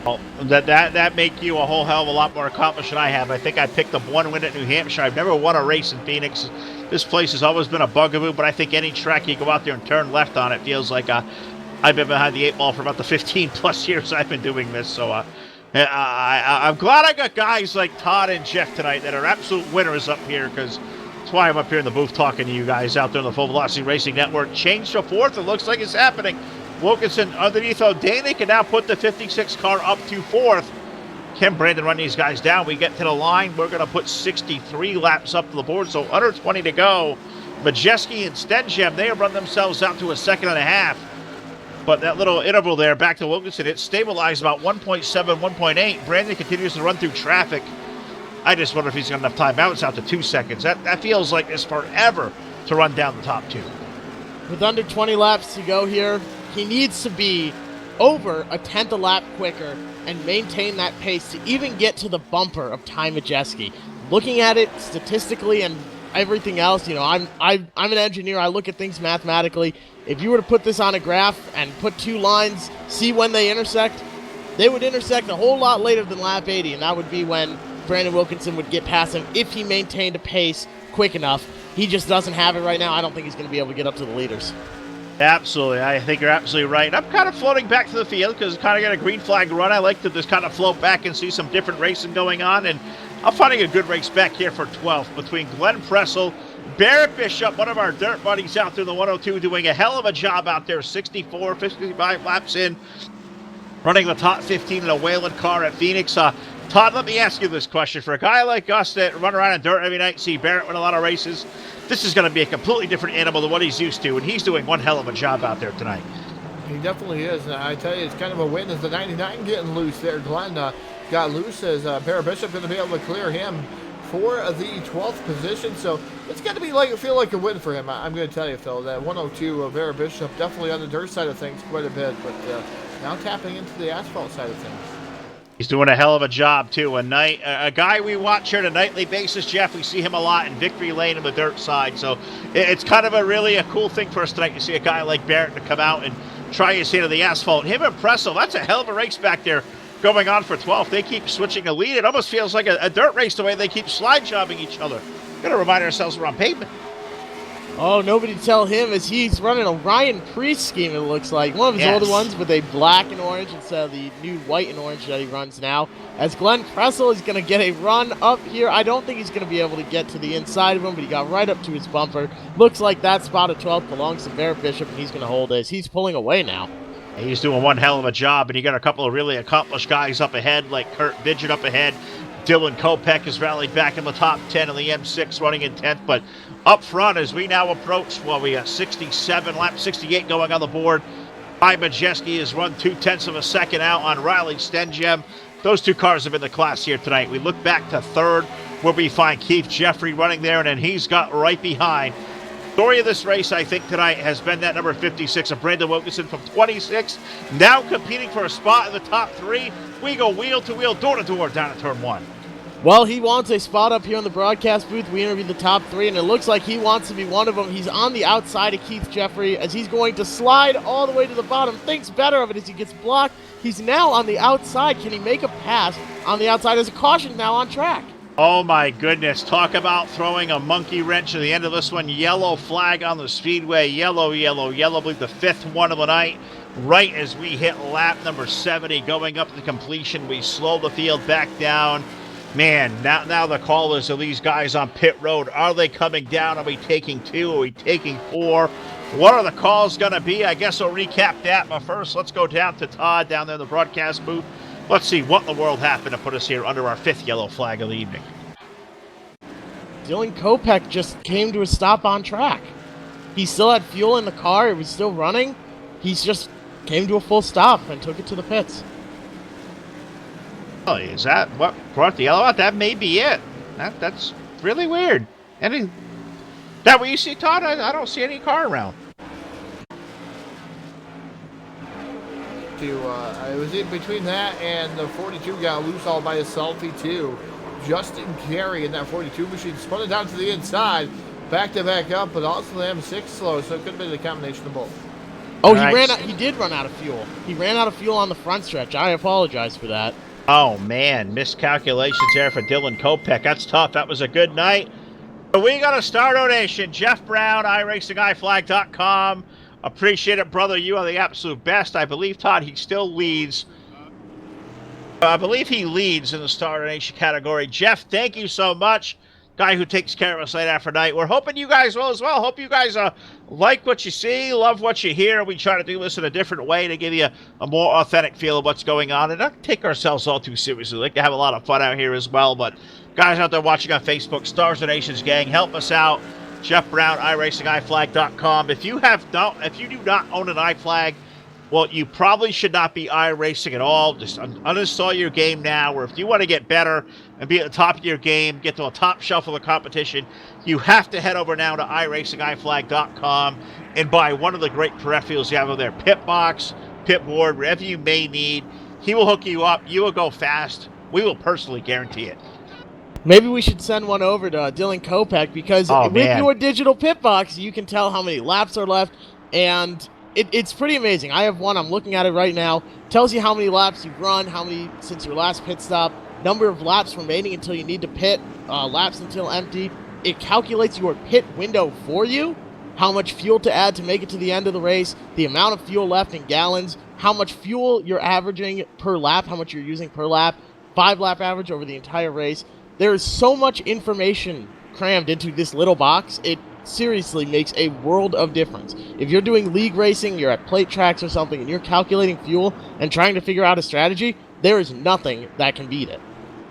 Well, that make you a whole hell of a lot more accomplished than I have. I think I picked up 1 win at New Hampshire. I've never won a race in Phoenix. This place has always been a bugaboo, but I think any track you go out there and turn left on, it feels like I've been behind the 8 ball for about the 15-plus years I've been doing this. So I'm glad I got guys like Todd and Jeff tonight that are absolute winners up here, because that's why I'm up here in the booth talking to you guys out there on the Full Velocity Racing Network. Change to fourth. It looks like it's happening. Wilkinson underneath O'Daney can now put the 56 car up to fourth. Can Brandon run these guys down? We get to the line. We're going to put 63 laps up to the board, so under 20 to go. Majeski and Stenjem, they have run themselves out to a second and a half. But that little interval there back to Wilkinson, it stabilized about 1.7, 1.8. Brandon continues to run through traffic. I just wonder if he's got enough time out. It's out to 2 seconds. That feels like it's forever to run down the top two. With under 20 laps to go here, he needs to be over a tenth a lap quicker and maintain that pace to even get to the bumper of Ty Majeski. Looking at it statistically and everything else, you know, I'm an engineer. I look at things mathematically. If you were to put this on a graph and put two lines, see when they intersect, they would intersect a whole lot later than lap 80, and that would be when Brandon Wilkinson would get past him if he maintained a pace quick enough. He just doesn't have it right now. I don't think he's going to be able to get up to the leaders. Absolutely. I think you're absolutely right. I'm kind of floating back to the field because it's kind of got a green flag run. I like to just kind of float back and see some different racing going on, and I'm finding a good race back here for 12th between Glenn Pressel, Barrett Bishop, one of our dirt buddies out there in the 102, doing a hell of a job out there, 64, 55 laps in, running the top 15 in a Wayland car at Phoenix. Todd, let me ask you this question. For a guy like us that run around in dirt every night, see Barrett win a lot of races, this is going to be a completely different animal than what he's used to, and he's doing one hell of a job out there tonight. He definitely is. And I tell you, it's kind of a win as the 99 getting loose there. Glenn got loose as Barrett Bishop going to be able to clear him for the 12th position. So it's going to be feel like a win for him. I'm going to tell you, Phil, that 102 of Barrett Bishop definitely on the dirt side of things quite a bit, but now tapping into the asphalt side of things. He's doing a hell of a job, too. A guy we watch here on a nightly basis, Jeff. We see him a lot in Victory Lane on the dirt side. So it's kind of a cool thing for us tonight to see a guy like Barrett to come out and try his hand on the asphalt. Him and Pressel, that's a hell of a race back there going on for 12th. They keep switching the lead. It almost feels like a dirt race the way they keep slide jobbing each other. Got to remind ourselves we're on pavement. Oh, nobody tell him as he's running a Ryan Priest scheme, it looks like. One of his older ones with a black and orange instead of the new white and orange that he runs now. As Glenn Pressel is going to get a run up here. I don't think he's going to be able to get to the inside of him, but he got right up to his bumper. Looks like that spot at 12th belongs to Barrett Bishop, and he's going to hold it. He's pulling away now. He's doing one hell of a job, and you got a couple of really accomplished guys up ahead, like Kurt Bidget up ahead. Dylan Kopech has rallied back in the top 10 in the M6, running in 10th. But up front, as we now approach, we got 67, lap 68 going on the board. Ty Majeski has run 0.2 of a second out on Riley Stenjem. Those two cars have been the class here tonight. We look back to third, where we find Keith Jeffrey running there, and then he's got right behind. Story of this race, I think, tonight has been that number 56 of Brandon Wilkinson from 26, now competing for a spot in the top 3. We go wheel to wheel, door to door down at turn 1. Well, he wants a spot up here in the broadcast booth. We interviewed the top 3, and it looks like he wants to be one of them. He's on the outside of Keith Jeffrey as he's going to slide all the way to the bottom. Thinks better of it as he gets blocked. He's now on the outside. Can he make a pass on the outside? There's a caution now on track. Oh, my goodness. Talk about throwing a monkey wrench at the end of this one. Yellow flag on the speedway. Yellow, yellow, yellow. I believe the 5th one of the night. Right as we hit lap number 70, going up to completion, we slow the field back down. Man, now the call is of these guys on pit road. Are they coming down? Are we taking 2? Are we taking 4? What are the calls going to be? I guess I'll recap that. But first, let's go down to Todd down there in the broadcast booth. Let's see what in the world happened to put us here under our 5th yellow flag of the evening. Dylan Kopech just came to a stop on track. He still had fuel in the car. It was still running. He's just came to a full stop and took it to the pits. Oh, is that what brought the yellow out? That may be it. That's really weird. That what you see, Todd? I don't see any car around. It was in between that and the 42 got loose all by itself, too. Justin Carey in that 42 machine spun it down to the inside, backed it back up, but also the M6 slow, so it could have been a combination of both. Oh, he did run out of fuel. He ran out of fuel on the front stretch. I apologize for that. Oh, man. Miscalculations there for Dylan Kopech. That's tough. That was a good night. So we got a star donation. Jeff Brown, iRacingIFlag.com. Appreciate it, brother. You are the absolute best. I believe, Todd, he still leads I believe he leads in the Star Nation category. Jeff, thank you so much. Guy who takes care of us night after night. We're hoping you guys will as well. Hope you guys like what you see, love what you hear. We try to do this in a different way to give you a more authentic feel of what's going on and not take ourselves all too seriously. We like to have a lot of fun out here as well. But guys out there watching on Facebook, Stars and Nations gang, help us out. Jeff Brown, iRacingIFlag.com. If you do not own an iFlag, well, you probably should not be iRacing at all. Just uninstall your game now, or if you want to get better and be at the top of your game, get to a top shelf of the competition, you have to head over now to iRacingIFlag.com and buy one of the great peripherals you have over there. Pit box, pit board, whatever you may need. He will hook you up. You will go fast. We will personally guarantee it. Maybe we should send one over to Dylan Kopech, because with your digital pit box, you can tell how many laps are left, and it's pretty amazing. I have one. I'm looking at it right now. Tells you how many laps you've run, how many since your last pit stop, number of laps remaining until you need to pit, laps until empty. It calculates your pit window for you, how much fuel to add to make it to the end of the race, the amount of fuel left in gallons, how much fuel you're averaging per lap, how much you're using per lap, 5-lap average over the entire race. There is so much information crammed into this little box. It seriously makes a world of difference. If you're doing league racing, you're at plate tracks or something, and you're calculating fuel and trying to figure out a strategy, there is nothing that can beat it.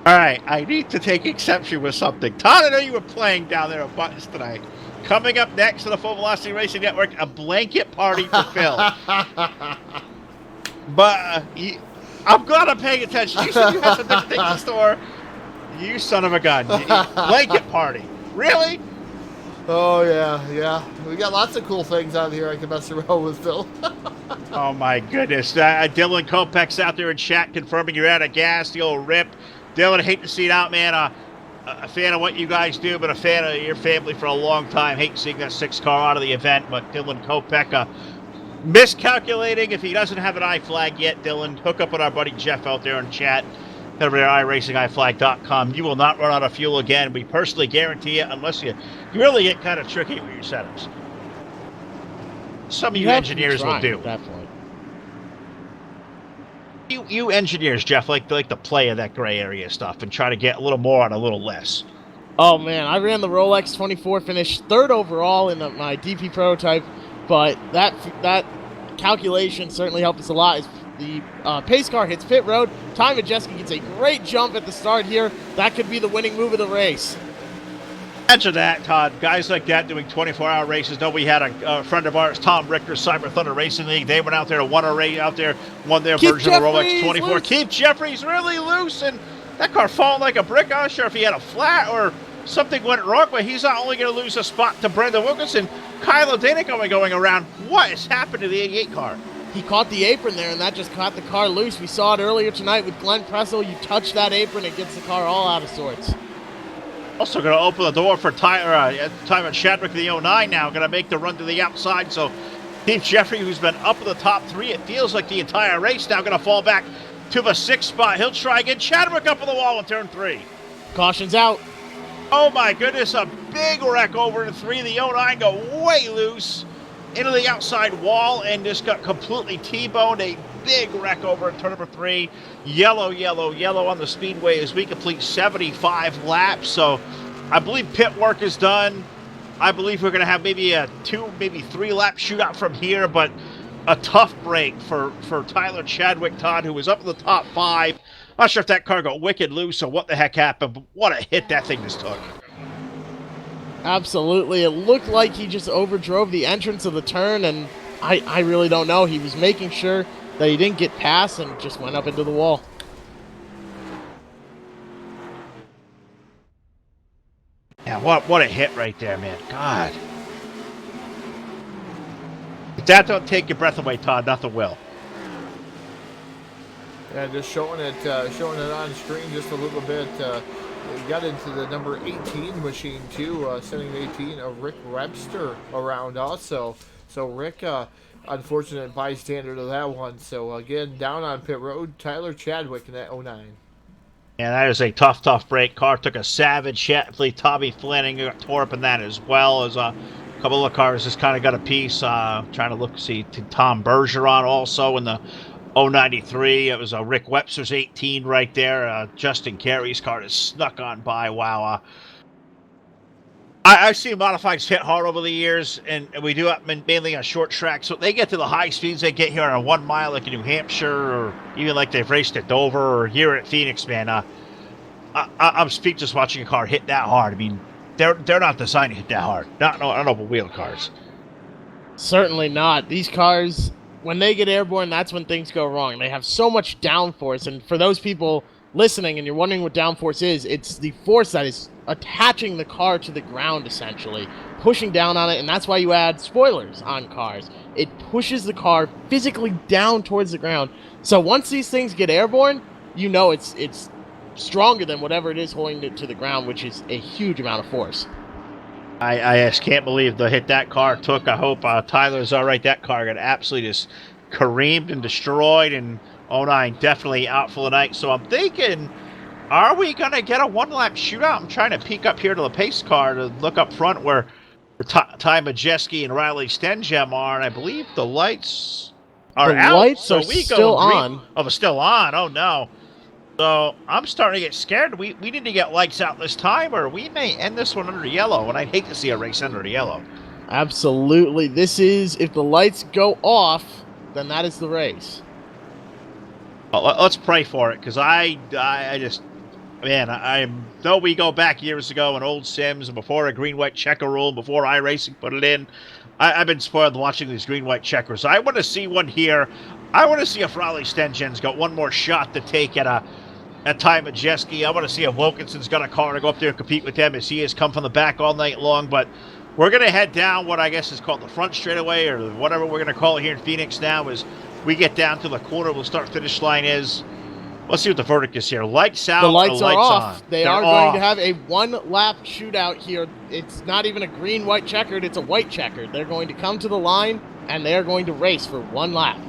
All right, I need to take exception with something. Todd, I know you were playing down there at Buttons tonight. Coming up next to the Full Velocity Racing Network, a blanket party for Phil. But I'm glad I'm paying attention. You said you had some different things in store. You son of a gun. Blanket party. Really? Oh, yeah. We got lots of cool things out here I can mess around with, Phil. Oh, my goodness. Dylan Kopech's out there in chat confirming you're out of gas, the old rip. Dylan, hate to see it out, man. A fan of what you guys do, but a fan of your family for a long time. Hate seeing that 6 car out of the event, but Dylan Kopech miscalculating. If he doesn't have an iFlag yet, Dylan, hook up with our buddy Jeff out there in chat. Head over to iRacingIFlag.com. You will not run out of fuel again. We personally guarantee it, unless you really get kind of tricky with your setups. Some of you engineers will do. At that point. You engineers, Jeff, like to play in that gray area stuff and try to get a little more on a little less. Oh, man, I ran the Rolex 24, finished 3rd overall in my DP prototype, but that calculation certainly helped us a lot. The pace car hits pit road. Ty Majeski gets a great jump at the start here. That could be the winning move of the race. Imagine that, Todd. Guys like that doing 24-hour races. No, we had a friend of ours, Tom Richter, Cyber Thunder Racing League. They went out there and won a race out there, won their version of the Rolex 24. Loose. Keith Jeffries really loose, and that car falling like a brick. I'm not sure if he had a flat or something went wrong, but he's not only going to lose a spot to Brendan Wilkinson. Kyle Danico going around. What has happened to the 88 car? He caught the apron there, and that just caught the car loose. We saw it earlier tonight with Glenn Pressel. You touch that apron, it gets the car all out of sorts. Also going to open the door for Tyler Chadwick, the 09 now, going to make the run to the outside. So Keith Jeffrey, who's been up in the top 3, it feels like the entire race, now going to fall back to the 6th spot. He'll try again. Chadwick up on the wall in turn 3. Caution's out. Oh my goodness, a big wreck over in 3. The 09 go way loose into the outside wall and just got completely T-boned. A big wreck over in turn number 3. Yellow on the speedway as we complete 75 laps. So I believe pit work is done. I believe we're going to have maybe a 2, maybe 3 lap shootout from here, but a tough break for Tyler Chadwick, Todd, who was up in the top 5. Not sure if that car got wicked loose or what the heck happened, but what a hit that thing just took. Absolutely. It looked like he just overdrove the entrance of the turn, and I really don't know. He was making sure that he didn't get past and just went up into the wall. Yeah, what a hit right there, man. God. If that don't take your breath away, Todd, nothing will. Yeah, just showing it on screen just a little bit. We got into the number 18 machine too, sending 18 of Rick Webster around also. So Rick, unfortunate bystander to that one. So again, down on pit road, Tyler Chadwick in that 09. Yeah, that is a tough break. Car took a savage hit. I believe Tommy Flanagan got tore up in that as well as a couple of cars just kind of got a piece. Trying to see Tom Bergeron also in the 093. It was a Rick Webster's 18 right there. Justin Carey's car has snuck on by. Wow. I've seen modifieds hit hard over the years, and we do it mainly on short tracks. So they get to the high speeds they get here on a 1 mile, like in New Hampshire, or even like they've raced at Dover or here at Phoenix, man. I'm speechless watching a car hit that hard. I mean, they're not designed to hit that hard. Not open wheel cars. Certainly not. These cars, when they get airborne, that's when things go wrong. They have so much downforce, and for those people listening and you're wondering what downforce is, it's the force that is attaching the car to the ground, essentially, pushing down on it, and that's why you add spoilers on cars. It pushes the car physically down towards the ground. So once these things get airborne, you know it's stronger than whatever it is holding it to the ground, which is a huge amount of force. I just can't believe the hit that car took. I hope Tyler's all right. That car got absolutely just careened and destroyed, and 09 definitely out for the night. So I'm thinking, are we going to get a one-lap shootout? I'm trying to peek up here to the pace car to look up front where Ty Majeski and Riley Stenjem are, and I believe the lights are out. The lights so are we still go green. on. Oh, they're still on. Oh, no. So I'm starting to get scared. We need to get lights out this time, or we may end this one under yellow, and I'd hate to see a race under yellow. Absolutely. This is, if the lights go off, then that is the race. Well, let's pray for it, because I just, man, I though we go back years ago in old Sims and before a green-white checker rule, before iRacing put it in, I've been spoiled watching these green-white checkers. I want to see one here. I want to see if Riley Stenjen's got one more shot to take at Ty Majeski. I want to see if Wilkinson's got a car to go up there and compete with them, as he has come from the back all night long. But we're going to head down what I guess is called the front straightaway, or whatever we're going to call it here in Phoenix now. As we get down to the corner, we'll start finish line is. Let's see what the verdict is here. Lights out. The lights or are lights off. on? They They're are off. going to have a one-lap shootout here. It's not even a green-white checkered. It's a white checkered. They're going to come to the line, and they are going to race for one lap.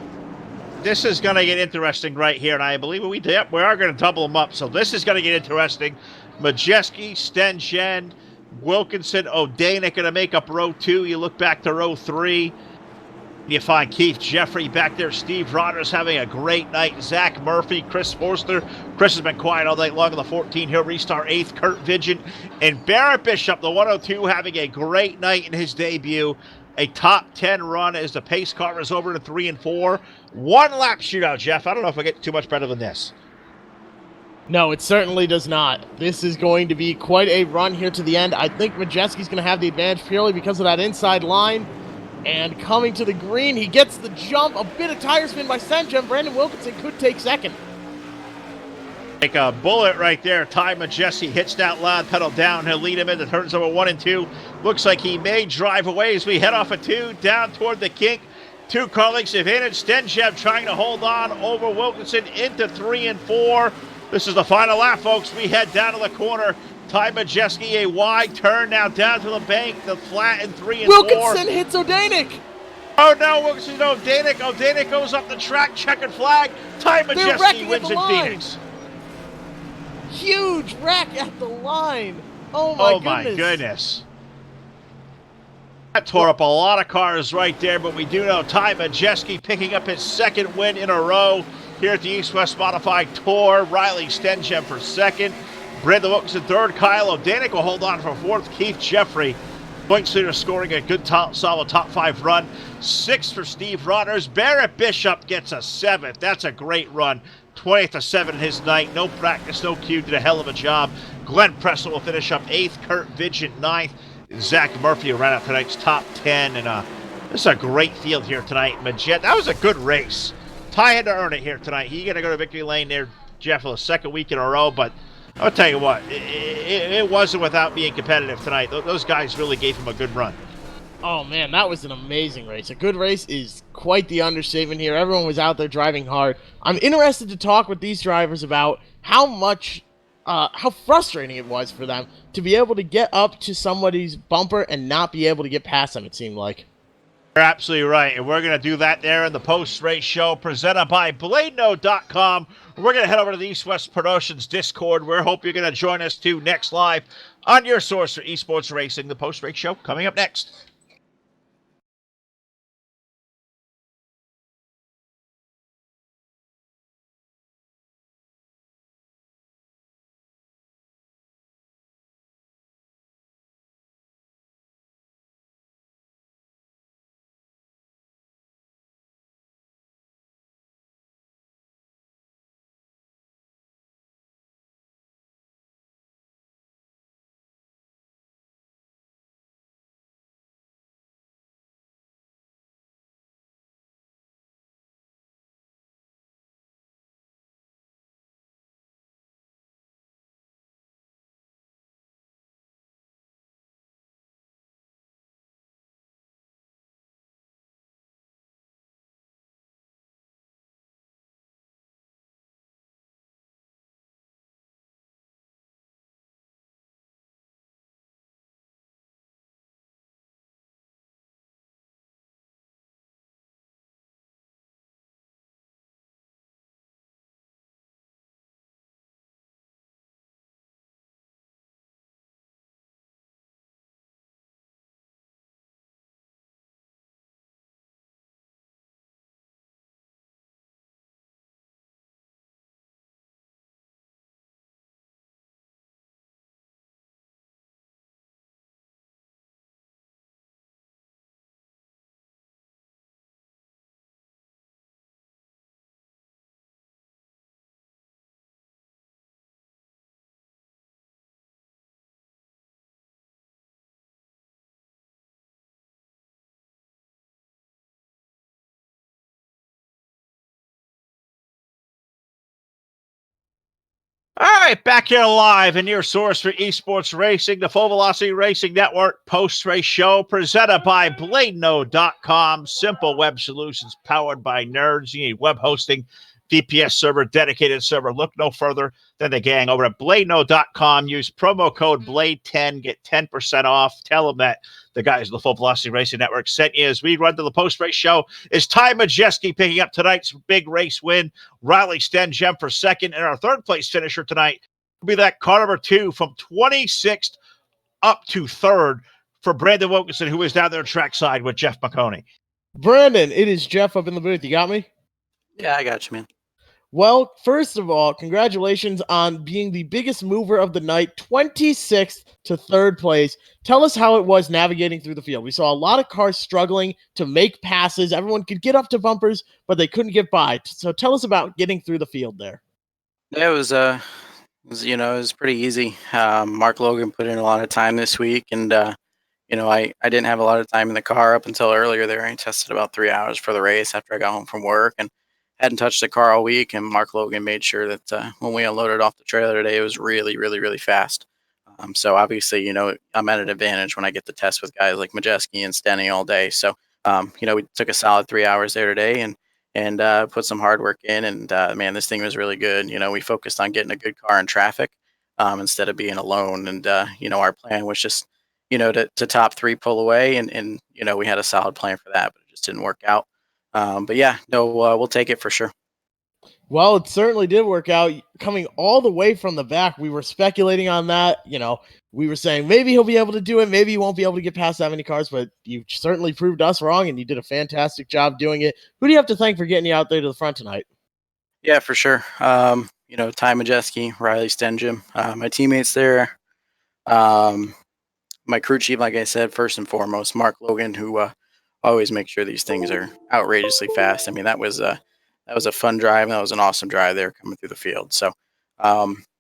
This is going to get interesting right here, and I believe we are going to double them up. So this is going to get interesting. Majeski, Stenjen, Wilkinson, O'Danick going to make up row 2. You look back to row 3. You find Keith Jeffrey back there. Steve Rogers having a great night. Zach Murphy, Chris Forster. Chris has been quiet all night long on the 14. He'll restart 8th. Kurt Vigent and Barrett Bishop, the 102, having a great night in his debut. A top 10 run as the pace car is over to 3 and 4. One lap shootout, Jeff. I don't know if I get too much better than this. No, it certainly does not. This is going to be quite a run here to the end. I think Majeski's going to have the advantage purely because of that inside line. And coming to the green, he gets the jump. A bit of tire spin by Stenjem. Brandon Wilkinson could take second. Like a bullet right there. Ty Majeski hits that loud pedal down. He'll lead him into turns number 1 and 2. Looks like he may drive away as we head off of 2 down toward the kink. 2 car lengths advantage. Stenjem trying to hold on over Wilkinson into 3 and 4. This is the final lap, folks. We head down to the corner. Ty Majeski, a wide turn now down to the bank, the flat in 3 and 4. Wilkinson hits O'Danick. Oh no, Wilkinson, O'Danick. O'Danick goes up the track, checkered flag. Ty Majeski wins in Phoenix. Huge wreck at the line. Oh my goodness. That tore up a lot of cars right there, but we do know Ty Majeski picking up his 2nd win in a row here at the EastWest Modified Tour. Riley Stenjem for 2nd. Brandon Wilkinson 3rd. Kyle O'Danick will hold on for 4th. Keith Jeffrey, points leader, scoring a good solid top 5 run. 6th for Steve Rogers. Barrett Bishop gets a 7th. That's a great run. 20th to 7 in his night. No practice, no cue. Did a hell of a job. Glenn Pressel will finish up 8th. Kurt Vigent 9th. Zach Murphy ran out tonight's top 10. And this is a great field here tonight. That was a good race. Ty had to earn it here tonight. He got to go to victory lane there, Jeff, for the 2nd week in a row. But I'll tell you what, it wasn't without being competitive tonight. Those guys really gave him a good run. Oh, man, that was an amazing race. A good race is quite the understatement here. Everyone was out there driving hard. I'm interested to talk with these drivers about how frustrating it was for them to be able to get up to somebody's bumper and not be able to get past them, it seemed like. You're absolutely right, and we're going to do that there in the post-race show presented by BladeNote.com. We're going to head over to the EastWest Promotions Discord. We hope you're going to join us too next live on your source for esports racing. The post-race show coming up next. All right, back here live and your source for esports racing, the Full Velocity Racing Network post-race show presented by BladeNode.com. Simple web solutions powered by nerds. You need web hosting, VPS server, dedicated server. Look no further than the gang over at BladeNode.com. Use promo code BLADE10, get 10% off. Tell them that the guys of the Full Velocity Racing Network sent you. As we run to the post-race show, is Ty Majeski picking up tonight's big race win. Riley Stenjem for second, and our third place finisher tonight will be that car number 2 from 26th up to third for Brandon Wilkinson, who is down there trackside with Jeff McConey. Brandon, it is Jeff up in the booth. You got me? Yeah, I got you, man. Well, first of all, congratulations on being the biggest mover of the night, 26th to third place. Tell us how it was navigating through the field. We saw a lot of cars struggling to make passes. Everyone could get up to bumpers, but they couldn't get by. So tell us about getting through the field there. Yeah, it was pretty easy. Mark Logan put in a lot of time this week, and I didn't have a lot of time in the car up until earlier there. I tested about 3 hours for the race after I got home from work, and hadn't touched the car all week. And Mark Logan made sure that when we unloaded off the trailer today, it was really, really, really fast. So obviously, I'm at an advantage when I get to test with guys like Majeski and Stenny all day. So, we took a solid 3 hours there today and put some hard work in. And man, this thing was really good. We focused on getting a good car in traffic instead of being alone. And our plan was just to top 3 pull away, and we had a solid plan for that, but it just didn't work out. But yeah, no, we'll take it for sure. Well, it certainly did work out. Coming all the way from the back, we were speculating on that. We were saying maybe he'll be able to do it, maybe he won't be able to get past that many cars, but you certainly proved us wrong, and you did a fantastic job doing it. Who do you have to thank for getting you out there to the front tonight? Yeah, for sure. Ty Majeski, Riley Stenjem, my teammates there, my crew chief, like I said, first and foremost, Mark Logan, who always makes sure these things are outrageously fast. I mean, that was a fun drive. That was an awesome drive there coming through the field. So,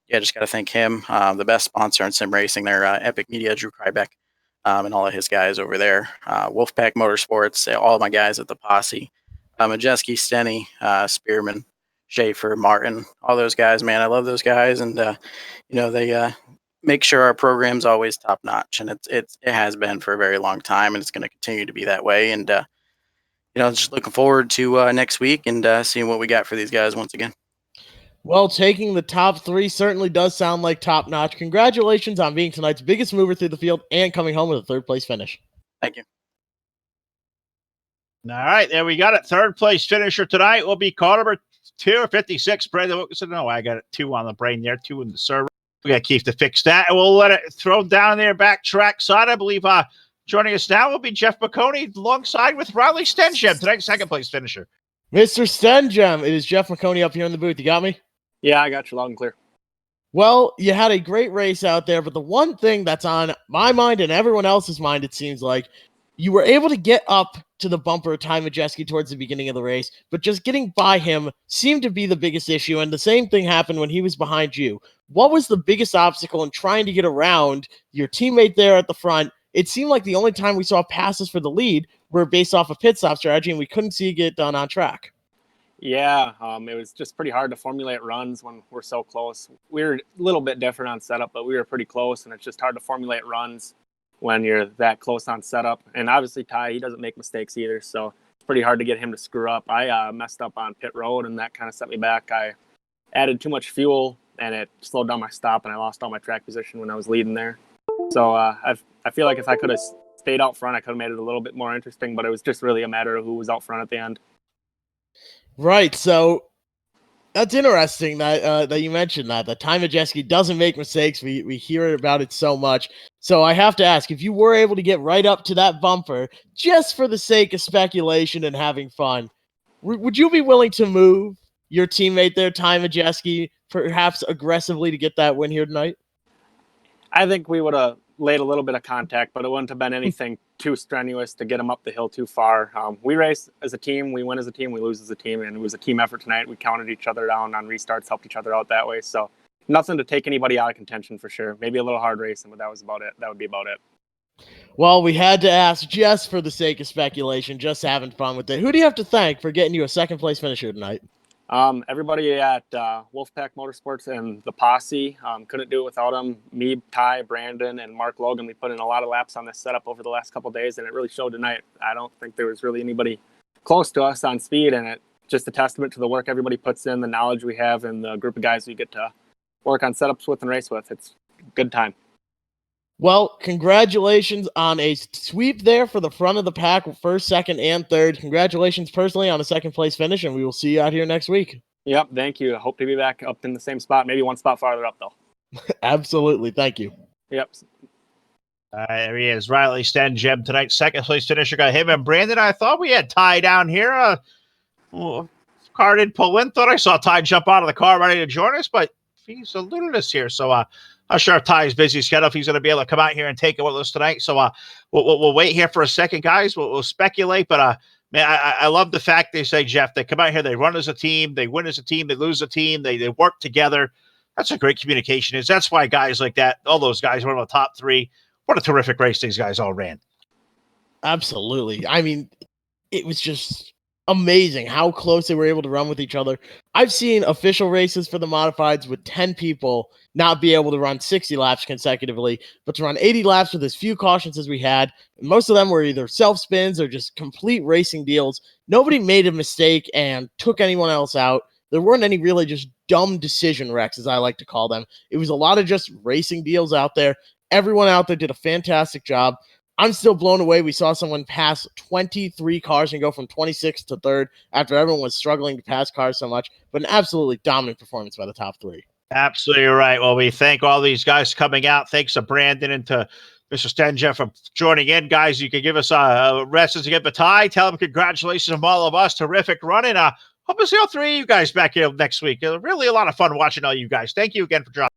just got to thank him. The best sponsor in sim racing there, Epic Media, Drew Krybeck, and all of his guys over there. Wolfpack Motorsports, all of my guys at the posse. Majeski, Stenny, Spearman, Schaefer, Martin, all those guys, man. I love those guys. And, they make sure our program's always top notch. And it has been for a very long time, and it's going to continue to be that way. And, just looking forward to next week and seeing what we got for these guys once again. Well, taking the top 3 certainly does sound like top notch. Congratulations on being tonight's biggest mover through the field and coming home with a third place finish. Thank you. All right, there we got it. Third place finisher tonight will be car number 256, Brandon Wilkinson. No, I got it 2 on the brain there, 2 in the server. We got to keep to fix that, and we'll let it throw down there back track side. I believe joining us now will be Jeff McConey alongside with Riley Stenjem, tonight's second place finisher. Mr. Stenjem, it is Jeff McConey up here in the booth. You got me? Yeah, I got you loud and clear. Well, you had a great race out there, but the one thing that's on my mind and everyone else's mind, it seems like, you were able to get up to the bumper of Ty Majeski towards the beginning of the race, but just getting by him seemed to be the biggest issue, and the same thing happened when he was behind you. What was the biggest obstacle in trying to get around your teammate there at the front? It seemed like the only time we saw passes for the lead were based off of pit stop strategy, and we couldn't see it get done on track. Yeah, it was just pretty hard to formulate runs when we're so close. We were a little bit different on setup, but we were pretty close, and it's just hard to formulate runs when you're that close on setup. And obviously Ty, he doesn't make mistakes either, so it's pretty hard to get him to screw up. I messed up on pit road, and that kind of set me back. I added too much fuel, and it slowed down my stop, and I lost all my track position when I was leading there. So I feel like if I could have stayed out front, I could have made it a little bit more interesting, but it was just really a matter of who was out front at the end. Right, so that's interesting that you mentioned that Ty Majeski doesn't make mistakes. We hear about it so much. So I have to ask, if you were able to get right up to that bumper, just for the sake of speculation and having fun, would you be willing to move your teammate there, Ty Majeski, perhaps aggressively to get that win here tonight? I think we would have laid a little bit of contact, but it wouldn't have been anything too strenuous to get him up the hill too far. We race as a team, we win as a team, we lose as a team, and it was a team effort tonight. We counted each other down on restarts, helped each other out that way. So nothing to take anybody out of contention for sure. Maybe a little hard racing, but that was about it. That would be about it. Well, we had to ask just for the sake of speculation, just having fun with it. Who do you have to thank for getting you a second place finisher tonight? Everybody at Wolfpack Motorsports and the posse, couldn't do it without them. Me, Ty, Brandon, and Mark Logan. We put in a lot of laps on this setup over the last couple of days, and it really showed tonight. I don't think there was really anybody close to us on speed, and it just a testament to the work everybody puts in, the knowledge we have, and the group of guys we get to work on setups with and race with. It's a good time. Well, congratulations on a sweep there for the front of the pack, first, second, and third. Congratulations personally on a second place finish, and we will see you out here next week. Yep, thank you. I hope to be back up in the same spot, maybe one spot farther up, though. Absolutely. Thank you. Yep. There he is, Riley Stenjem tonight. Second place finisher got him and Brandon. I thought we had Ty down here. Car didn't pull in. Thought I saw Ty jump out of the car ready to join us, but he's a lunatus here. So not sure if Ty's busy schedule, if he's going to be able to come out here and take it with us tonight. So we'll wait here for a second, guys. We'll speculate, but man, I love the fact they say, Jeff, they come out here, they run as a team, they win as a team, they lose as a team, they work together. That's a great communication. That's why guys like that, all those guys were in the top three. What a terrific race these guys all ran. Absolutely. I mean, it was just amazing how close they were able to run with each other. I've seen official races for the modifieds with 10 people not be able to run 60 laps consecutively, but to run 80 laps with as few cautions as we had. Most of them were either self-spins or just complete racing deals. Nobody made a mistake and took anyone else out. There weren't any really just dumb decision wrecks, as I like to call them. It was a lot of just racing deals out there. Everyone out there did a fantastic job. I'm still blown away. We saw someone pass 23 cars and go from 26th to 3rd after everyone was struggling to pass cars so much, but an absolutely dominant performance by the top three. Absolutely right. Well, we thank all these guys coming out. Thanks to Brandon and to Mr. Stenjem for joining in. Guys, you can give us a message again, but Ty, tell them congratulations from all of us. Terrific running. Hope to see all three of you guys back here next week. Really a lot of fun watching all you guys. Thank you again for dropping.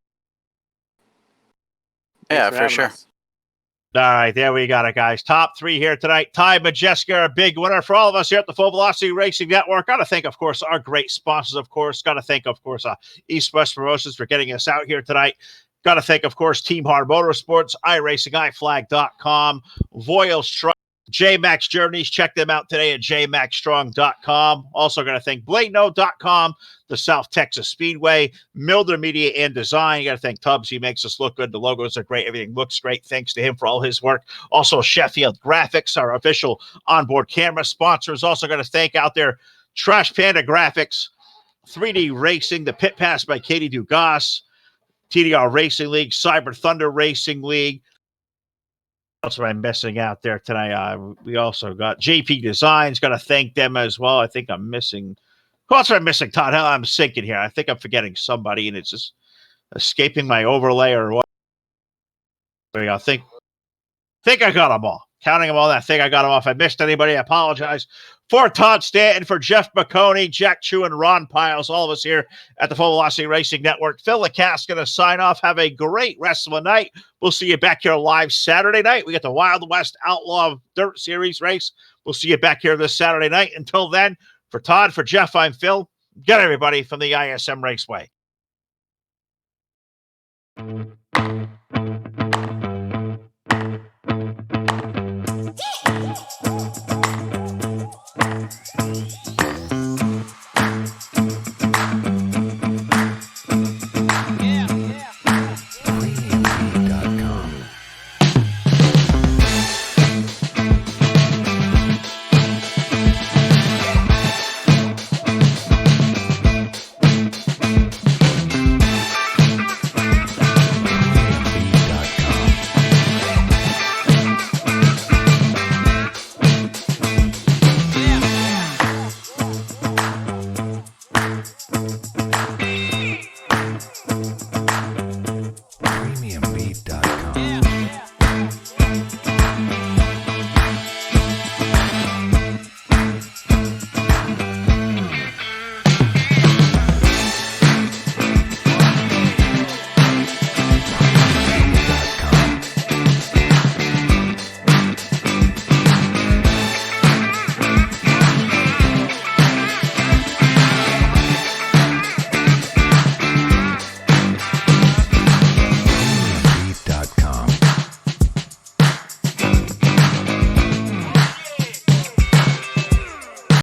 Yeah, for sure. All right, there we got it, guys. Top three here tonight. Ty Majeska, a big winner for all of us here at the Full Velocity Racing Network. Got to thank, of course, our great sponsors, of course. Got to thank, of course, EastWest Promotions for getting us out here tonight. Got to thank, of course, Team Hard Motorsports, iRacing, iFlag.com, Voyles Truck, JMax Journeys. Check them out today at jmaxstrong.com. Also going to thank Bladeno.com, the South Texas Speedway, Milder Media and Design. You got to thank Tubbs. He makes us look good. The logos are great. Everything looks great. Thanks to him for all his work. Also, Sheffield Graphics, our official onboard camera sponsors. Also going to thank out there Trash Panda Graphics, 3D Racing, the Pit Pass by Katie Dugas, TDR Racing League, Cyber Thunder Racing League. What am I missing out there tonight? We also got JP Designs. Got to thank them as well. I think I'm missing. Who else am I missing, Todd? Hell, I'm sinking here. I think I'm forgetting somebody, and it's just escaping my overlay or what. There we go. I think I got them all. Counting them all, I think I got them all. If I missed anybody, I apologize. For Todd Stanton, for Jeff McConey, Jack Chu, and Ron Piles, all of us here at the Full Velocity Racing Network. Phil LeCast going to sign off. Have a great rest of the night. We'll see you back here live Saturday night. We got the Wild West Outlaw Dirt Series race. We'll see you back here this Saturday night. Until then, for Todd, for Jeff, I'm Phil. Get everybody from the ISM Raceway.